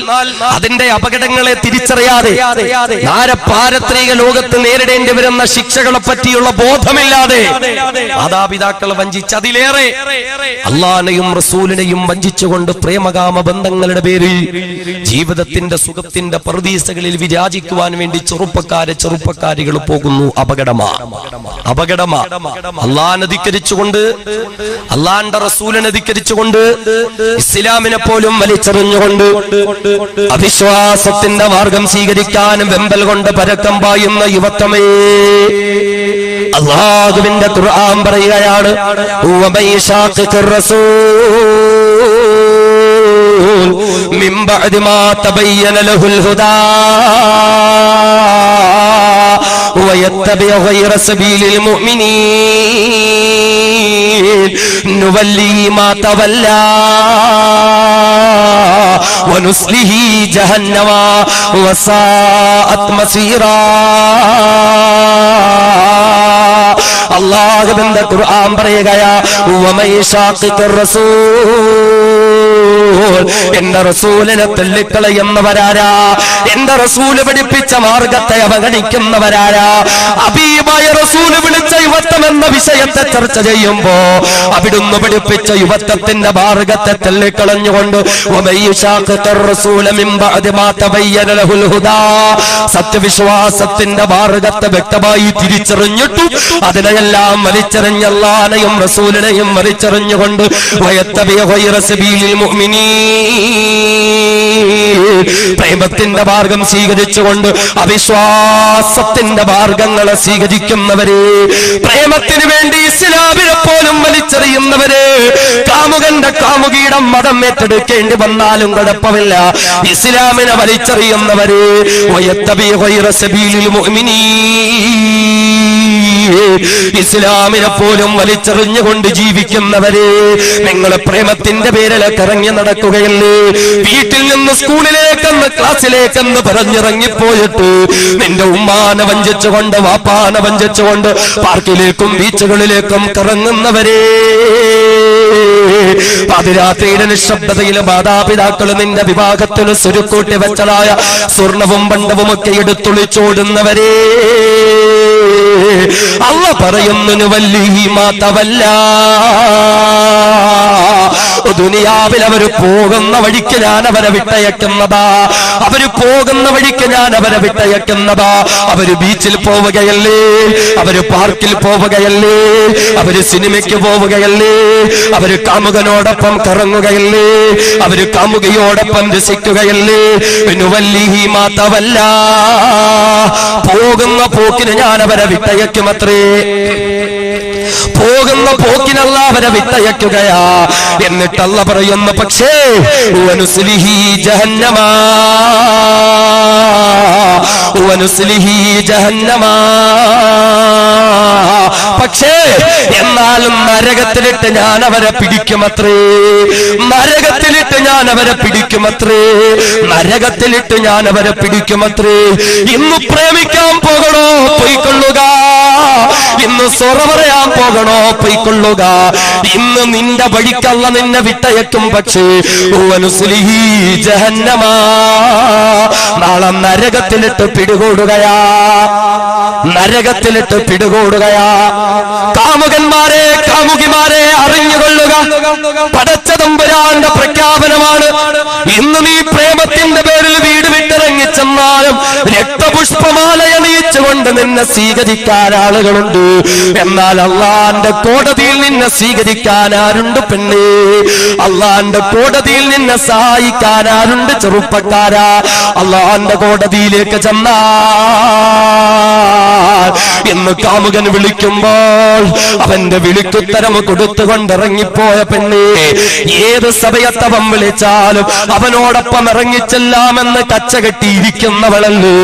അതിന്റെ അപകടങ്ങളെ തിരിച്ചറിയാതെ, പാരത്രിക ലോകത്ത് നേരിടേണ്ടി വരുന്ന ശിക്ഷകളെ പറ്റിയുള്ള ബോധമില്ലാതെ മാതാപിതാക്കളെ വഞ്ചിച്ച്, അതിലേറെ അള്ളാഹനെയും റസൂലിനെയും വഞ്ചിച്ചുകൊണ്ട് പ്രേമകാമ ബന്ധങ്ങളുടെ പേരിൽ ജീവിതത്തിന്റെ സുഖത്തിന്റെ പറുദീസകളിൽ വിരാജിക്കുവാൻ വേണ്ടി ചെറുപ്പക്കാരികൾ പോകുന്നു. അപകടമാ. അള്ളാഹനെ ധിക്കരിച്ചുകൊണ്ട്, അള്ളാഹന്റെ റസൂലിനെ ധിക്കരിച്ചുകൊണ്ട്, ഇസ്ലാമിനെ പോലും വലിച്ചെറിഞ്ഞുകൊണ്ട് അവിശ്വാസത്തിന്റെ മാർഗം സ്വീകരിക്കാനും വെമ്പൽ കൊണ്ട് പരക്കം പായുന്ന യുവത്വമേ, അല്ലാഹുവിന്റെ ഖുർആൻ പറയുകയാണ്, മിൻ ബഅദി മാ തബയ്യന ലഹുൽ ഹുദാ ويتبع غير سبيل المؤمنين نوليه ما تولى ونصله جهنم وساءت مصيرا. അല്ലാഹുവിന്റെ ഖുർആൻ പറയുകയാ, വമൻ യശാഖിഖിർ റസൂൽ എന്റെ റസൂലിനെ തള്ളിക്കളയുന്നവരാരാ? എന്റെ റസൂല് പഠിപ്പിച്ച മാർഗത്തെ അവഗണിക്കുന്നവരാരാ? ഹബീബായ റസൂല് വിളിച്ച യുവത്വം എന്ന വിഷയത്തെ ചർച്ച ചെയ്യുമ്പോ അവിടുന്ന് പഠിപ്പിച്ച യുവത്വത്തിന്റെ മാർഗത്തെ തള്ളിക്കളഞ്ഞുകൊണ്ട് സത്യവിശ്വാസത്തിന്റെ മാർഗത്തെ വ്യക്തമായി തിരിച്ചറിഞ്ഞിട്ടു അതിനെയെല്ലാം വലിച്ചെറിഞ്ഞ അല്ലാഹുവിനെയും റസൂലിനെയും വലിച്ചെറിഞ്ഞുകൊണ്ട് പ്രേമത്തിന്റെ മാർഗം സ്വീകരിച്ചുകൊണ്ട് അവിശ്വാസത്തിന്റെ മാർഗങ്ങളെ സ്വീകരിക്കുന്നവര്, പ്രേമത്തിന് വേണ്ടി ഇസ്ലാമിനെ പോലും വലിച്ചെറിയുന്നവര്, കാമുകന്റെ കാമുകിയുടെ മതം ഏറ്റെടുക്കേണ്ടി വന്നാലും കുഴപ്പമില്ല ഇസ്ലാമിനെ വലിച്ചെറിയുന്നവര്, ഇസ്ലാമിനെ പോലും വലിച്ചെറിഞ്ഞുകൊണ്ട് ജീവിക്കുന്നവര്. നിങ്ങൾ പ്രേമത്തിന്റെ പേരിലൊക്കെ ഇറങ്ങി നടക്കുകയല്ലേ? വീട്ടിൽ നിന്ന് സ്കൂളിലേക്കെന്ന് ക്ലാസ്സിലേക്കെന്ന് പറഞ്ഞിറങ്ങിപ്പോയിട്ട് നിന്റെ ഉമ്മാനെ വഞ്ചിച്ചുകൊണ്ട് വാപ്പാനെ വഞ്ചിച്ചുകൊണ്ട് പാർക്കിലേക്കും ബീച്ചുകളിലേക്കും കറങ്ങുന്നവരെ, പാതിരാത്രിയുടെ നിശബ്ദതയിലെ മാതാപിതാക്കൾ നിന്റെ വിവാഹത്തിന് സ്വരുക്കൂട്ടി വെച്ചതായ സ്വർണവും പണ്ടവും ഒക്കെ എടുത്തൊളിച്ചോടുന്നവരെ, അല്ലാഹു പറയുന്നു വല്ലി മാതവല്ല. ദുനിയാവിൽ അവര് പോകുന്ന വഴിക്ക് ഞാൻ അവരെ വിട്ടയക്കുന്നതാ, അവര് പോകുന്ന വഴിക്ക് ഞാൻ അവരെ വിട്ടയക്കുന്നതാ. അവര് ബീച്ചിൽ പോവുകയല്ലേ, അവര് പാർക്കിൽ പോവുകയല്ലേ, അവര് സിനിമയ്ക്ക് പോവുകയല്ലേ, അവര് കാമുകനോടൊപ്പം കറങ്ങുകയല്ലേ, അവര് കാമുകയോടൊപ്പം രസിക്കുകയല്ലേ. വല്ലി മാതവല്ല, പോകുന്ന പോക്കിന് ഞാൻ അവരെ വിട്ടയക്കുമത്രേ, പോകുന്ന പോക്കിനല്ല അവരെ വിട്ടയക്കുകയാ. എന്നിട്ടല്ല പറയുന്നു പക്ഷേ വനുസ്ലിഹി ജഹന്നമ, വനുസ്ലിഹി ജഹന്നമ. പക്ഷേ എന്നാലും നരകത്തിലിട്ട് ഞാൻ അവരെ പിടിക്കുമത്രേ, നരകത്തിലിട്ട് ഞാൻ അവരെ പിടിക്കുമത്രേ, നരകത്തിലിട്ട് ഞാൻ അവരെ പിടിക്കുമത്രേ. ഇന്ന് പ്രേമിക്കാൻ പോകണോ? പോയിക്കൊള്ളുക. ഇന്ന് സൊറ പറയാൻ പോകണോ? പോയിക്കൊള്ളുക. ഇന്ന് നിന്റെ വഴിക്കല്ല നിന്നെ വിട്ടയക്കും. പക്ഷേ വനുസ്ലിഹി ജഹന്നമ, നാളെ നരകത്തിലിട്ട് പിടികൂടുകയാ, നരകത്തിലിട്ട് പിടികൂടുകയാ. കാമുകന്മാരെ കാമുകിമാരെ അറിഞ്ഞുകൊള്ളുക, പടച്ച തമ്പുരാന്റെ പ്രഖ്യാപനമാണ്. ഇന്ന് നീ പ്രേമത്തിന്റെ പേരിൽ വീട് വിട്ടിറങ്ങി ചെന്നാലും രക്തപുഷ്പമാലയണിയിച്ചുകൊണ്ട് നിന്നെ സ്വീകരിക്കാൻ ആളുകളുണ്ട്. എന്നാൽ അള്ളാന്റെ കോടതിയിൽ നിന്നെ സ്വീകരിക്കാൻ ആരുണ്ട് പെണ്ണേ? അള്ളാന്റെ കോടതിയിൽ നിന്നെ സഹായിക്കാൻ ആരുണ്ട് ചെറുപ്പക്കാരാ? അള്ളാന്റെ കോടതിയിലേക്ക് ചെന്നാൽ ഇന്ന് കാമുകൻ വിളിക്കുമ്പോൾ അവന്റെ വിളിക്കുത്തരം കൊടുത്തുകൊണ്ടിറങ്ങിപ്പോയ പെണ്ണേ, ഏത് സമയത്തവൻ വിളിച്ചാലും അവനോടൊപ്പം ഇറങ്ങിച്ചെല്ലാമെന്ന് കച്ചകെട്ടിയിരിക്കുന്നവളല്ലേ?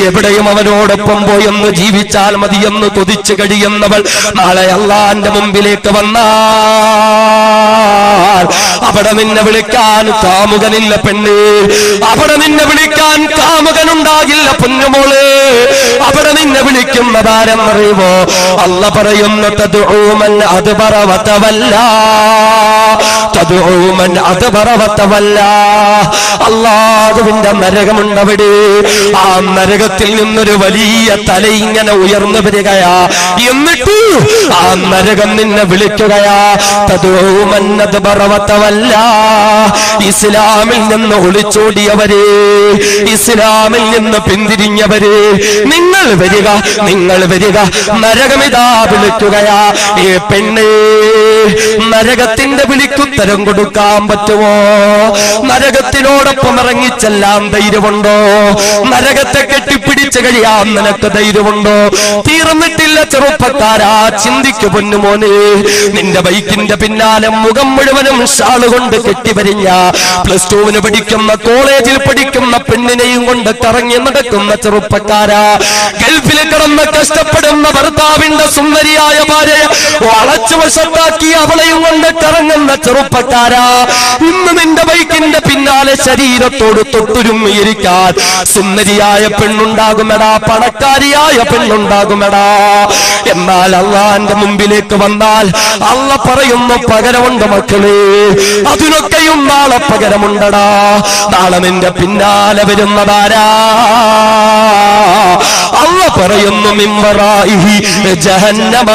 എവിടെയും അവനോടൊപ്പം പോയെന്ന് ജീവിച്ചാൽ മതിയെന്ന് കൊതിച്ചു കഴിയുന്നവൾ നാളെ അള്ളാന്റെ മുമ്പിലേക്ക് വന്നാൽ അവിടെ നിന്നെ വിളിക്കാൻ കാമുകനില്ല പെണ്ണേ, അവിടെ നിന്നെ വിളിക്കാൻ കാമുകനുണ്ടാകില്ല പൊന്നുമോള്. അവിടെ നിന്നെ വിളിക്കുന്നതാരെന്നറിയുമോ? അല്ല പറയുന്നു തദ്ഉമൻ അദ്ബറ വതവല്ല, തദ്ഉമൻ അദ്ബറ വതവല്ല. അല്ലാഹുവിന്റെ നരകമുണ്ടവിടെ. ആ നരകത്തിൽ നിന്നൊരു വലിയ തല ഇങ്ങനെ ഉയർന്നു വരികയാ. എന്നിട്ട് ആ നരകം നിന്നെ വിളിക്കുകയാ. തദ്ഉമൻ അദ്ബറ വതവല്ല. ഇസ്ലാമിൽ നിന്ന് ഒളിച്ചോടിയവരെ, ഇസ്ലാമിൽ നിന്ന് പിന്തിരിഞ്ഞവരെ, നിങ്ങൾ വരിക, നിങ്ങൾ വരിക, നരകമിതാ വിളിക്കുകയാ. ഏ പെണ്ണേ, നരകത്തിന്റെ വിളിക്കുത്തരം കൊടുക്കാൻ പറ്റുമോ? നരകത്തിനോടൊപ്പം ഇറങ്ങിച്ചെല്ലാം ധൈര്യമുണ്ടോ? നരകത്തെ കെട്ടിപ്പിടിച്ച് കഴിയാൻ നിനക്ക് ധൈര്യമുണ്ടോ? തീർന്നിട്ടില്ല ചെറുപ്പക്കാരാ, ചിന്തിക്കു പൊന്നുമോനെ. നിന്റെ ബൈക്കിന്റെ പിന്നാലെ മുഖം മുഴുവനും ഷാള് കൊണ്ട് കെട്ടിവരിഞ്ഞ, പ്ലസ് ടുവിന് പഠിക്കുന്ന കോളേജിൽ പഠിക്കുന്ന പെണ്ണിനെയും കൊണ്ട് കൊണ്ട് കറങ്ങി നടക്കുന്ന ചെറുപ്പക്കാരാ, ഗൾഫിൽ കിടന്ന് കഷ്ടപ്പെടുന്ന ഭർത്താവിന്റെ സുന്ദരിയായ ഭാര്യയെ വളച്ചു വശത്താക്കി അവളെയും കൊണ്ട് കറങ്ങുന്ന ചെറുപ്പക്കാരാ, ഇന്ന് നിന്റെ ബൈക്കിന്റെ പിന്നാലെ ശരീരത്തോട് തൊട്ടുരുമ്മിയിരിക്കാൻ സുന്ദരിയായ പെണ്ണുണ്ടാകുമെടാ, പണക്കാരിയായ പെണ്ണുണ്ടാകുമെടാ. എന്നാൽ അള്ളാന്റെ മുമ്പിലേക്ക് വന്നാൽ അള്ള പറയുന്നു പകരമുണ്ട് മക്കളെ, അതിനൊക്കെയും നാളെ പകരമുണ്ടടാ. നാളെ നിന്റെ പിന്നാലെ വരുന്നതാരാ? അള്ള പറയുന്നു മിംവറാഇഹി ജഹന്നമ,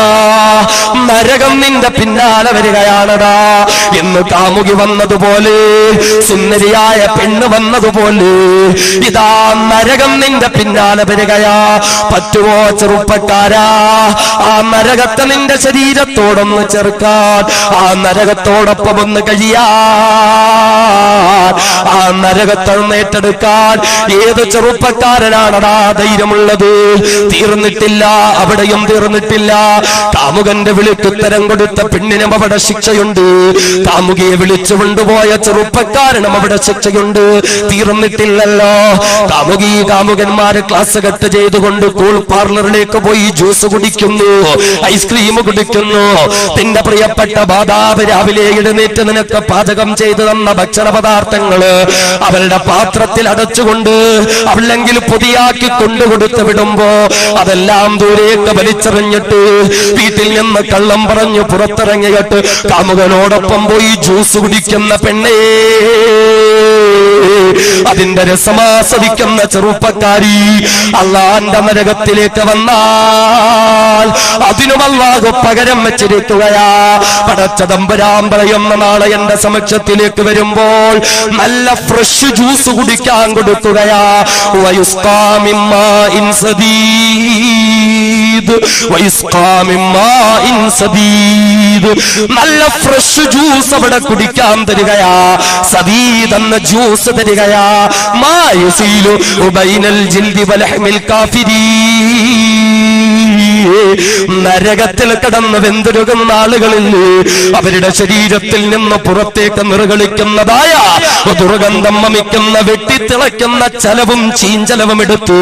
നരകം നിന്റെ പിന്നാലെ വരികയാണടാ. എന്ന് കാമുകി വന്നതുപോലെ, സുന്ദരിയായ പെണ്ണ് വന്നതുപോലെ, ഇതാ നരകം നിന്റെ പിന്നാലെ വരികയാ. പറ്റുമോ ചെറുപ്പക്കാരാ ആ നരകത്തെ നിന്റെ ശരീരത്തോടൊന്ന് ചേർക്കാൻ, ആ നരകത്തോടൊപ്പം ഒന്ന് കഴിയാൻ, ആ നരകത്തെ ഏറ്റെടുക്കാൻ ഏത് ചെറുപ്പക്കാരനാണടാ ധൈര്യമുള്ളത്? തീർന്നിട്ടില്ല, അവിടെയും തീർന്നിട്ടില്ല. കാമുകന്റെ വിളിക്കുത്തരം കൊടുത്ത പെണ്ണിനും അവിടെ ശിക്ഷയുണ്ട്, കാമുകിയെ വിളിച്ചു കൊണ്ടുപോയ ചെറുപ്പക്കാരനും അവിടെ ശിക്ഷയുണ്ട്. തീർന്നിട്ടില്ലല്ലോ. കാമുകന്മാര് ക്ലാസ് കട്ട് ചെയ്തുകൊണ്ട് കൂൾ പാർലറിലേക്ക് പോയി ജ്യൂസ് കുടിക്കുന്നു, ഐസ്ക്രീം കുടിക്കുന്നു. നിന്റെ പ്രിയപ്പെട്ട മാതാവ് രാവിലെ എഴുന്നേറ്റ് നിനക്ക് പാചകം ചെയ്തു തന്ന ഭക്ഷണ പദാർത്ഥങ്ങള് അവരുടെ പാത്രത്തിൽ അടച്ചുകൊണ്ട് അല്ലെങ്കിൽ പൊതിയാക്കി കൊണ്ടുകൊടുത്ത് വിടുമ്പോ അതെല്ലാം ദൂരേക്ക് വലിച്ചെറിഞ്ഞിട്ട് വീട്ടിൽ നിന്ന് കള്ളം പറഞ്ഞു പുറത്തിറങ്ങിയിട്ട് കാമുകനോടൊപ്പം പോയി ജ്യൂസ് കുടിക്കുന്ന പെണ്ണേ, അതിന്റെ രസമാസ്വദിക്കുന്ന ചെറുപ്പക്കാരി, അള്ളാന്റെ നരകത്തിലേക്ക് വന്നാൽ അതിനും അല്ലാഹു പകരം വെച്ചിരിക്കുകയാ. പടച്ച തമ്പുരാൻ പറയുന്ന നാളെ എന്റെ സമക്ഷത്തിലേക്ക് വരുമ്പോൾ നല്ല ഫ്രഷ് ജ്യൂസ് കുടിക്കാൻ കൊടുക്കുകയാ. വയുസ്കാ മിൻ മാഇൻ സദീദ്, വയുസ്കാ മിൻ മാഇൻ സദീദ്, നല്ല ഫ്രഷ് ജ്യൂസ് അവിടെ കുടിക്കാൻ തരികയാ. സദീദ് എന്ന ജ്യൂസ് തരികയാ. മാ യുസീലു ബൈനൽ ജിൽദി വലഹ്മിൽ കാഫിരീ, നരകത്തിൽ കിടന്ന് വെന്തുരുകുന്ന ആളുകളിൽ അവരുടെ ശരീരത്തിൽ നിന്ന് പുറത്തേക്ക് നിറകളിക്കുന്നതായ ദുർഗന്ധം വമിക്കുന്ന വെട്ടിത്തിളയ്ക്കുന്ന ചലവും ചീഞ്ചലവും എടുത്ത്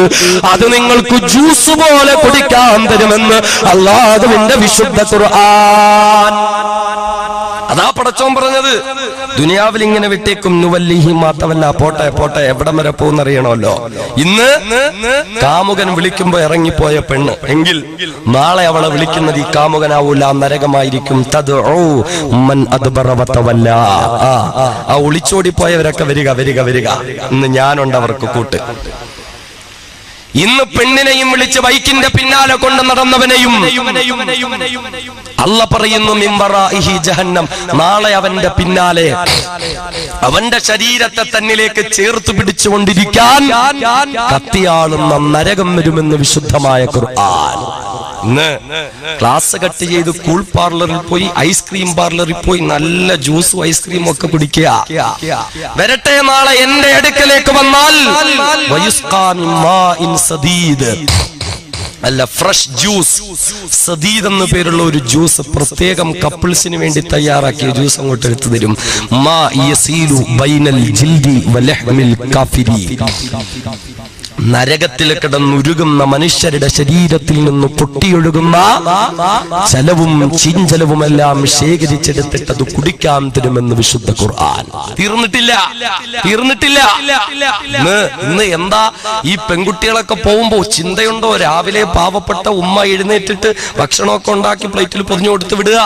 അത് നിങ്ങൾക്ക് ജ്യൂസ് പോലെ കുടിക്കാൻ തരുമെന്ന് അല്ലാഹുവിന്റെ വിശുദ്ധ ഖുർആൻ. അതാ പടച്ചോൻ പറഞ്ഞത്. ദുനിയാവിൽ ഇങ്ങനെ വിട്ടേക്കും നുവല്ലിഹി മാത്തവല്ല, പോട്ടെ പോട്ടെ, എവിടം വരെ പോകുന്നറിയണമല്ലോ. ഇന്ന് കാമുകൻ വിളിക്കുമ്പോ ഇറങ്ങിപ്പോയ പെണ്ണ് എങ്കിൽ നാളെ അവളെ വിളിക്കുന്നത് ഈ കാമുകനാവൂല, നരകമായിരിക്കും. തദ്ഉ മൻ അദ്ബറ വതവല്ല, ആ ഒളിച്ചോടിപ്പോയവരൊക്കെ വരിക വരിക വരിക. ഇന്ന് ഞാനുണ്ട് അവർക്ക് കൂട്ട്. ഇന്ന് പെണ്ണിനെയും വിളിച്ച് ബൈക്കിന്റെ പിന്നാലെ കൊണ്ട് നടന്നവനെയും അല്ല പറയുന്നു മിംവറാഇഹി ജഹന്നം, നാളെ അവന്റെ പിന്നാലെ അവന്റെ ശരീരത്തെ തന്നിലേക്ക് ചേർത്ത് പിടിച്ചുകൊണ്ടിരിക്കാൻ കത്തിയാളുന്ന നരകം വരുമെന്ന് വിശുദ്ധമായ ഖുർആൻ. ഇന്ന് ക്ലാസ് കട്ട് ചെയ്ത് കൂൾ പാർലറിൽ പോയി, ഐസ്ക്രീം പാർലറിൽ പോയി നല്ല ജ്യൂസും ഐസ്ക്രീമും ഒക്കെ കുടിക്കുക. വരട്ടെ നാളെ എന്റെ അടുക്കലേക്ക് വന്നാൽ വയുസ്കാ മിൻ മാഇൻ സദീദ്, അല്ല ഫ്രഷ് ജ്യൂസ്, സദീദ് എന്ന പേരുള്ള ഒരു ജ്യൂസ് പ്രത്യേകം കപ്പിൾസിന് വേണ്ടി തയ്യാറാക്കിയ ജ്യൂസ് അങ്ങോട്ട് എടുത്തു തരും. മാ യസീലു ബൈനൽ ജിൽദി വലഹ്മിൽ കാഫിരി, നരകത്തിൽ കിടന്നുരുകുന്ന മനുഷ്യരുടെ ശരീരത്തിൽ നിന്ന് പൊട്ടിയൊഴുകുന്ന ചലവും ചീഞ്ചലവുമെല്ലാം ശേഖരിച്ചെടുത്തിട്ട് അത് കുടിക്കാൻ തരുമെന്ന് വിശുദ്ധ ഖുർആൻ. തീർന്നിട്ടില്ല, തീർന്നിട്ടില്ല. ഇന്ന് എന്താ ഈ പെൺകുട്ടികളൊക്കെ പോകുമ്പോ ചിന്തയുണ്ടോ? രാവിലെ പാവപ്പെട്ട ഉമ്മ എഴുന്നേറ്റിട്ട് ഭക്ഷണമൊക്കെ ഉണ്ടാക്കി പ്ലേറ്റിൽ പൊതിഞ്ഞു കൊടുത്ത് വിടുക,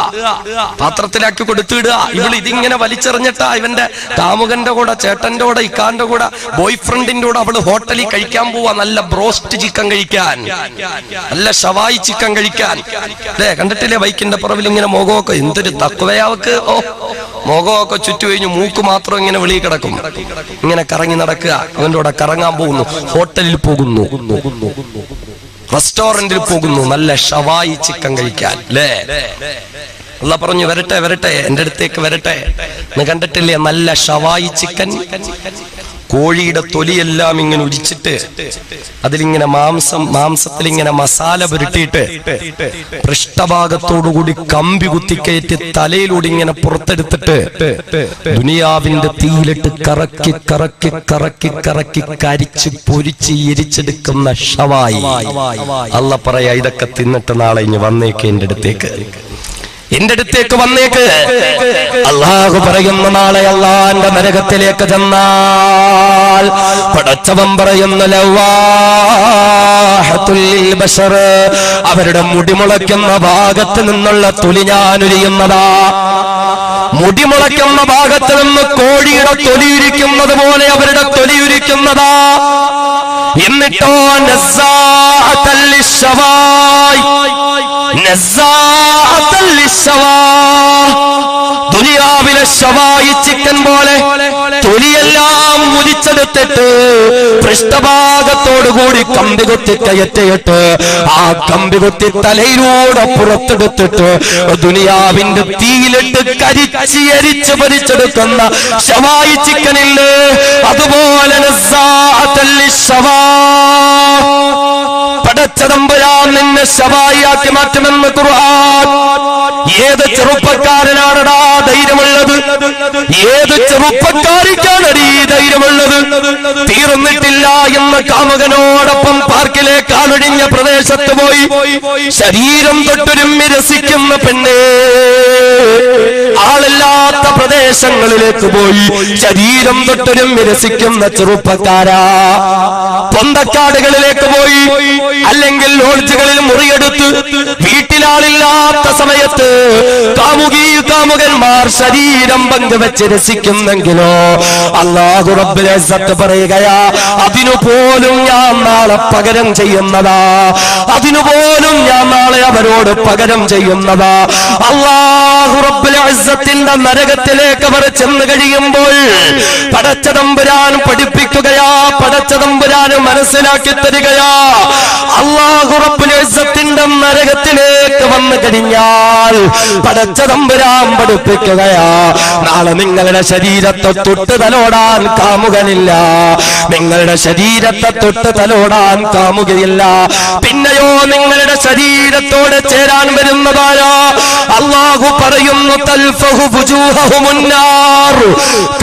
പാത്രത്തിലാക്കി കൊടുത്തു വിടുക. ഇവൾ ഇതിങ്ങനെ വലിച്ചെറിഞ്ഞിട്ടാ ഇവന്റെ കാമുകന്റെ കൂടെ, ചേട്ടന്റെ കൂടെ, ഇക്കാന്റെ കൂടെ, ബോയ് ഫ്രണ്ടിന്റെ കൂടെ അവള് ഹോട്ടലിൽ കഴിക്കാൻ പോവാ. നല്ല ബ്രോസ്റ്റ് ചിക്കൻ കഴിക്കാൻ, നല്ല ഷവായി ചിക്കൻ കഴിക്കാൻ. അല്ലേ, കണ്ടിട്ടില്ലേ ബൈക്കിന്റെ പുറവിൽ ഇങ്ങനെ മുഖമൊക്കെ, എന്തൊരു തക്വയാവക്ക്. ഓ, മുഖമൊക്കെ ചുറ്റു കഴിഞ്ഞു, മൂക്ക് മാത്രം ഇങ്ങനെ വെളിയിൽ കിടക്കും. ഇങ്ങനെ കറങ്ങി നടക്കുക, അവന്റെ കൂടെ കറങ്ങാൻ പോകുന്നു, ഹോട്ടലിൽ പോകുന്നു, റെസ്റ്റോറന്റിൽ പോകുന്നു, നല്ല ഷവായി ചിക്കൻ കഴിക്കാൻ. അല്ലേ, അല്ലാ പറഞ്ഞു വരട്ടെ വരട്ടെ, എന്റെ അടുത്തേക്ക് വരട്ടെ. കണ്ടിട്ടില്ലേ നല്ല ഷവായി ചിക്കൻ, കോഴിയുടെ തൊലിയെല്ലാം ഇങ്ങനെ ഉരിച്ചിട്ട് അതിലിങ്ങനെ മാംസത്തിൽ ഇങ്ങനെ മസാല പുരട്ടിയിട്ട് പൃഷ്ഠഭാഗത്തോടുകൂടി കമ്പി കുത്തിക്കയറ്റി തലയിലൂടെ ഇങ്ങനെ പുറത്തെടുത്തിട്ട് ദുനിയാവിന്റെ തീയിലിട്ട് കറക്കി കറക്കി കറക്കി കറക്കി കരിച്ച് പൊരിച്ച് എരിച്ചെടുക്കുന്ന ഷവായി. അല്ലാഹ് പറയാ, ഇതൊക്കെ തിന്നിട്ട് നാളെ ഇനി വന്നേക്ക് എന്റെ അടുത്തേക്ക് വന്നേക്ക്. അല്ലാഹു പറയുന്ന നാളെ അല്ലാഹുവിന്റെ നരകത്തിലേക്ക് ചെന്നാൽ പടച്ചവൻ പറയുന്ന ലവാഹത്തുൽ ബശർ, അവരുടെ മുടിമുളയ്ക്കുന്ന ഭാഗത്ത് നിന്നുള്ള തൊലി ഞാൻ ഉരിയുന്നതാ. മുടിമുളയ്ക്കുന്ന ഭാഗത്ത് നിന്ന് കോഴിയുടെ തൊലിയിരിക്കുന്നത് പോലെ അവരുടെ തൊലിയിരിക്കുന്നതാ. എന്നിട്ടോ നസ്സാഅത്തൽ ലിശ്ശവായ്, നസ്സാഅത്തൽ ലിശ്ശവായ്, ദുനിയാവിലെ ശവായി ചിക്കൻ പോലെ തൊലിയെല്ലാം മുരിച്ചെടുത്തിട്ട് പൃഷ്ഠഭാഗത്തോടുകൂടി കമ്പി കുത്തി കയറ്റിയിട്ട് ആ കമ്പി കുത്തി തലയിലൂടെ പുറത്തെടുത്തിട്ട് ദുനിയാവിന്റെ തീയിലിട്ട് കരിച്ച് എരിച്ച് ഭരിച്ചെടുക്കുന്ന ശവായി ചിക്കനില്ലേ, അതുപോലെ നസ്സാഅത്തൽ ലിശ്ശവായ്, പടച്ചതമ്പുരാൻ നിന്നെ ശവായിയാക്കി മാറ്റുമെന്ന് ഖുർആൻ. ഏത് ചെറുപ്പക്കാരനാണടാ ധൈര്യമുള്ളത്? ഏത് ചെറുപ്പക്കാരിക്കാണടി ധൈര്യമുള്ളത്? തീർന്നിട്ടില്ല എന്ന കാമുകനോടൊപ്പം പാർക്കിലേക്ക് ആളൊഴിഞ്ഞ പ്രദേശത്ത് പോയി ശരീരം തൊട്ടുരുമ്മി രസിക്കുന്ന പെണ്ണേ, ആളില്ലാത്ത പ്രദേശങ്ങളിലേക്ക് പോയി ശരീരം തൊട്ടുരുമ്മി രസിക്കുന്ന ചെറുപ്പക്കാരാ, പൊന്തക്കാടുകളിലേക്ക് പോയി അല്ലെങ്കിൽ ലോഡ്ജുകളിൽ മുറിയെടുത്ത് വീട്ടിലാളില്ലാത്ത സമയത്ത് കാമുകന്മാർ ശരീരം പങ്കുവെച്ച് രസിക്കുന്നെങ്കിലോ അല്ലാഹു റബ്ബുൽ ഇസ്സത്ത് പറയുകയാ, അതിനുപോലും ഞാൻ നാളെ പകരം ചെയ്യുന്നതാ, അതിനുപോലും ഞാൻ നാളെ അവരോട് പകരം ചെയ്യുന്നതാ. അല്ലാഹു റബ്ബുൽ ഇസ്സത്തിന്റെ നരകത്തിലേക്ക് അവർ ചെന്ന് കഴിയുമ്പോൾ പടച്ചതമ്പുരാൻ പഠിപ്പിക്കുകയാ, പടച്ചതമ്പുരാൻ മനസ്സിലാക്കി തരികയാ. അല്ലാഹു റബ്ബുൽ ഇസ്സത്തിന്റെ നരകത്തിലേക്ക് വന്നു കഴിഞ്ഞാൽ പടച്ചതമ്പുരാൻ പഠിപ്പിക്കുകയാ, നാളെ നിങ്ങളുടെ ശരീരത്തെ തൊട്ട് തലോടാൻ കാമുകനില്ല, നിങ്ങളുടെ ശരീരത്തെ തൊട്ട് തലോടാൻ കാമുകയില്ല. പിന്നെയോ നിങ്ങളുടെ ശരീരത്തോട് ചേരാൻ വരുന്നതാരാ? അല്ലാഹു പറയുന്നു, തൽഫഹു ഫുജൂഹഹുമുന്നാർ,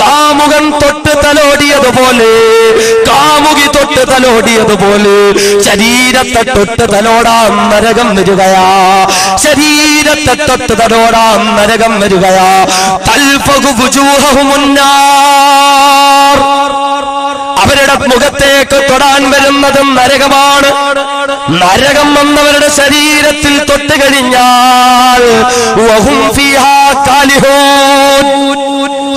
കാമുകൻ തൊട്ട് തലോടിയതുപോലെ, കാമുകി തൊട്ട് തലോടിയതുപോലെ ശരീരത്തെ തൊട്ട് തലോടാൻ നരകം വരികയാ, ശരീരത്തെ തൊട്ട് തലോടാൻ നരകം വരികയാ. തൽഫഹു ഫുജൂഹഹുമുന്നാർ, അവരുടെ മുഖത്തേക്ക് തൊടാൻ വരുന്നതും നരകമാണ്. നരകം വന്നവരുടെ ശരീരത്തിൽ തൊട്ട് കഴിഞ്ഞാൽ വഹും ഫീഹാ കാലിഹൂൻ,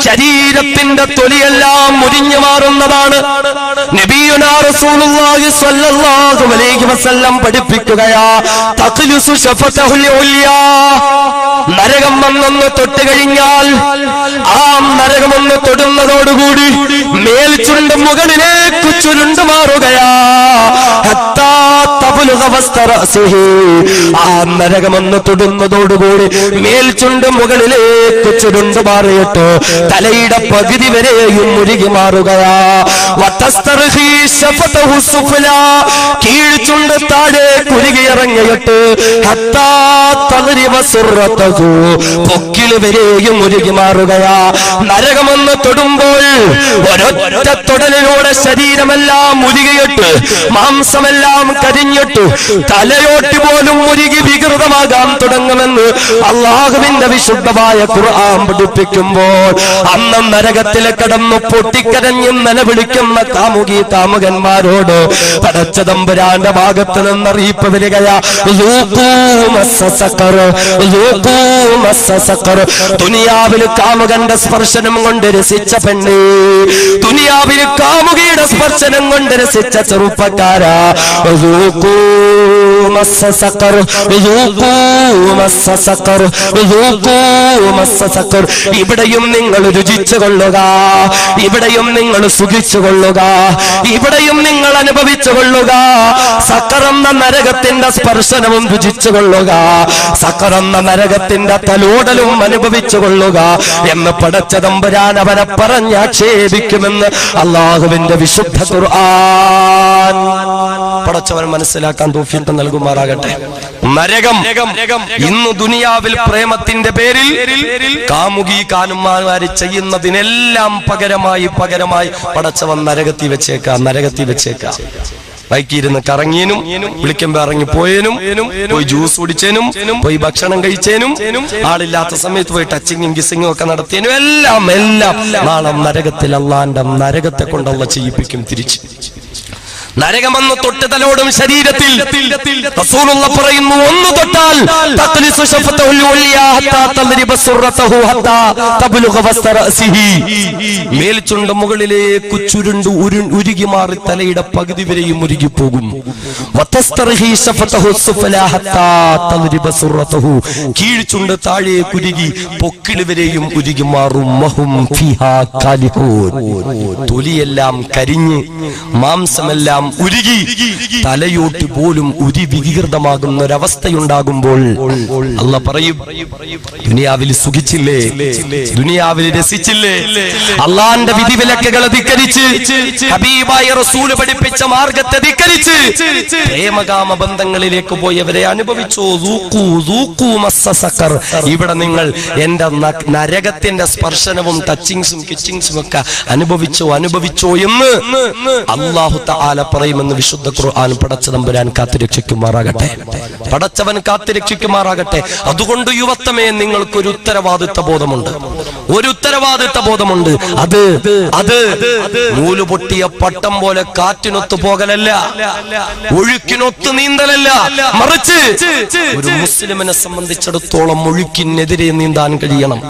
ശരീരത്തിന്റെ തൊലിയെല്ലാം മുരിഞ്ഞു മാറുന്നതാണ്. നബിയുനാ റസൂലുള്ളാഹി സ്വല്ലല്ലാഹു അലൈഹി വസല്ലം പഠിപ്പിക്കുകയാ, തഖ്ലുസു ശഫതഹുൽ ഉൽയാ, നരകം വന്നൊന്ന് തൊട്ട് കഴിഞ്ഞാൽ ആ നരകമൊന്ന് തൊടുന്നതോടുകൂടി മേൽചുണ്ട് മുകളിലേക്ക് ചുരുണ്ടു മാറുകയാ. ഹത്താ തബ്ലുഗ വസ്ത റഅസിഹി, ആ നരകമൊന്ന് തൊടുന്നതോടുകൂടി മേൽചുണ്ട് മുകളിലേക്ക് ചുരുണ്ടു മാറിയിട്ട് തലയുടെ പകുതി വരെയും മുരുകി മാറുകയാ. വതസ്തർഹി ശഫതഹു സുഫ്ലാ, കീഴ്ചുണ്ട് താഴെ കുരുകിയിറങ്ങിയിട്ട് ഹത്താ തഗ്രിബ സുറതഹു, പൊക്കിൽ വരെയും മുരുകി മാറുകയാ. നരകമൊന്ന് തൊടുമ്പോൾ ഒരൊറ്റ തൊടലിലൂടെ ശരീരമെല്ലാം മുരുകിയിട്ട് മാംസമെല്ലാം കരിഞ്ഞിട്ട് തലയോട്ടി പോലും മുരുകി വികൃതമാകാൻ തുടങ്ങുമെന്ന് അല്ലാഹുവിന്റെ വിശുദ്ധമായ ഖുർആൻ പഠിപ്പിക്കുമ്പോൾ അന്ന് നരകത്തിൽ കിടന്നു പൊട്ടിക്കരഞ്ഞ് നിലവിളിക്കുന്ന കാമുകന്മാരോട് പടച്ചതമ്പുരാന്റെ ഭാഗത്ത് നിന്ന് അറിയിപ്പ് വരികയാ, ദുനിയാവിൽ കാമുകന്റെ സ്പർശനം കൊണ്ട് രസിച്ച പെണ്ണ്, ദുനിയാവിൽ കാമുകിയുടെ സ്പർശനം കൊണ്ട് രസിച്ച ചെറുപ്പക്കാരാ, മസ്സ സഖർ ذوقوا മസ്സ സഖർ ذوقوا മസ്സ സഖർ. ഇവിടെയും നിങ്ങൾ രുചിച്ചുകൊള്ളുക, ഇവിടെയും നിങ്ങൾ സുഖിച്ചുകൊള്ളുക, ഇവിടെയും നിങ്ങൾ അനുഭവിച്ചുകൊള്ളുക. സഖർ എന്ന നരകത്തിന്റെ സ്പർശനവും രുചിച്ചുകൊള്ളുക, സഖർ എന്ന നരകത്തിന്റെ തലോടലും അനുഭവിച്ചുകൊള്ളുക എന്ന് പടച്ച തമ്പുരാൻ അവരെ പറഞ്ഞാക്ഷേപിക്കുമെന്ന് അല്ലാഹുവിന്റെ വിശുദ്ധ ഖുർആൻ. പടച്ചവൻ മനസ്സിലാക്കാൻ തൗഫീഖ് നൽകുമാറാകട്ടെ. നരകം ഇന്ന് ദുനിയാവിൽ പ്രേമത്തിന്റെ പേരിൽ കാമുകി കാനുമാര് ചെയ്യുന്നതിനെല്ലാം പകരമായി പടച്ചവൻ നരകത്തി വെച്ചേക്കാം. ബൈക്കിരുന്ന് കറങ്ങിയനും വിളിക്കുമ്പോ ഇറങ്ങി പോയേനും പോയി ജ്യൂസ് കുടിച്ചേനും പോയി ഭക്ഷണം കഴിച്ചേനും ആളില്ലാത്ത സമയത്ത് പോയി ടച്ചിങ്ങും കിസ്സിങ്ങും ഒക്കെ നടത്തിയനും എല്ലാം നാളെ നരകത്തിൽ അള്ളാന്റെ നരകത്തെ കൊണ്ടുള്ള ചെയ്യിപ്പിക്കും. തിരിച്ച് നരകമെന്ന് തൊട്ട് തലോടും ശരീരത്തിൽ റസൂലുള്ള പറയുന്നു, ഒന്ന് തൊട്ടാൽ തഖ്ലിസു ശഫതഹുൽ ഉൽയാ ഹത്താ തദ്രിബ സുറതഹു ഹത്താ തബ്ലുഗ വസ്തറസിഹി. മേൽചുണ്ട് മുകളിലേക്ക് ചുരുണ്ടു ഉരുകി മാറി തലയുടെ പകുതി വരെയും ഉരുകി പോകും. വതസ്തർഹി ശഫതഹു സുഫലാ ഹത്താ തദ്രിബ സുറതഹു. കീഴ്ചുണ്ട് താഴേക്ക് ഉരുകി പൊക്കിളി വരെയും ഉരുകി മാറും. മഹും ഫിഹാ ഖാലിഹൂൻ. തൊലിയെല്ലാം കരിഞ്ഞ് മാംസമെല്ലാം ഉരുകി തലയോട്ട് പോലും വികൃതമാകുന്ന ഒരവസ്ഥയുണ്ടാകുമ്പോൾ അല്ലാഹ് പറയും, ദുനിയാവിൽ സുഖിച്ചില്ലേ, ദുനിയാവിൽ രസിച്ചില്ലേ, അള്ളാന്റെ വിധിവിലക്കുകളെ ധിക്കരിച്ച് ഹബീബായ റസൂൽ പഠിപ്പിച്ച മാർഗത്തെ ധിക്കരിച്ച് പ്രേമകാമ ബന്ധങ്ങളിലേക്ക് പോയവരെ അനുഭവിച്ചോ. ഇവിടെ നിങ്ങൾ എന്റെ നരകത്തിന്റെ സ്പർശനവും ടച്ചിങ്സും കിച്ചിങ്സും ഒക്കെ അനുഭവിച്ചോ എന്ന് അല്ലാഹു തആല പറയുമെന്ന് വിശുദ്ധ ഖുർആൻ പടച്ച തമ്പുരാൻ കാത്തുരക്ഷിക്കുമാറാകട്ടെ. പടച്ചവൻ കാത്തുരക്ഷിക്കുമാറാകട്ടെ. അതുകൊണ്ട് യുവത്വമേ, നിങ്ങൾക്കൊരു ഉത്തരവാദിത്വ ബോധമുണ്ട്. അത് നൂലുപൊട്ടിയ പട്ടം പോലെ കാറ്റിനൊത്തു പോകലല്ല, ഒഴുക്കിനൊത്ത് നീന്തലല്ല, മറിച്ച് ഒരു മുസ്ലിമിനെ സംബന്ധിച്ചിടത്തോളം ഒഴുക്കിനെതിരെ നീന്താൻ കഴിയണം.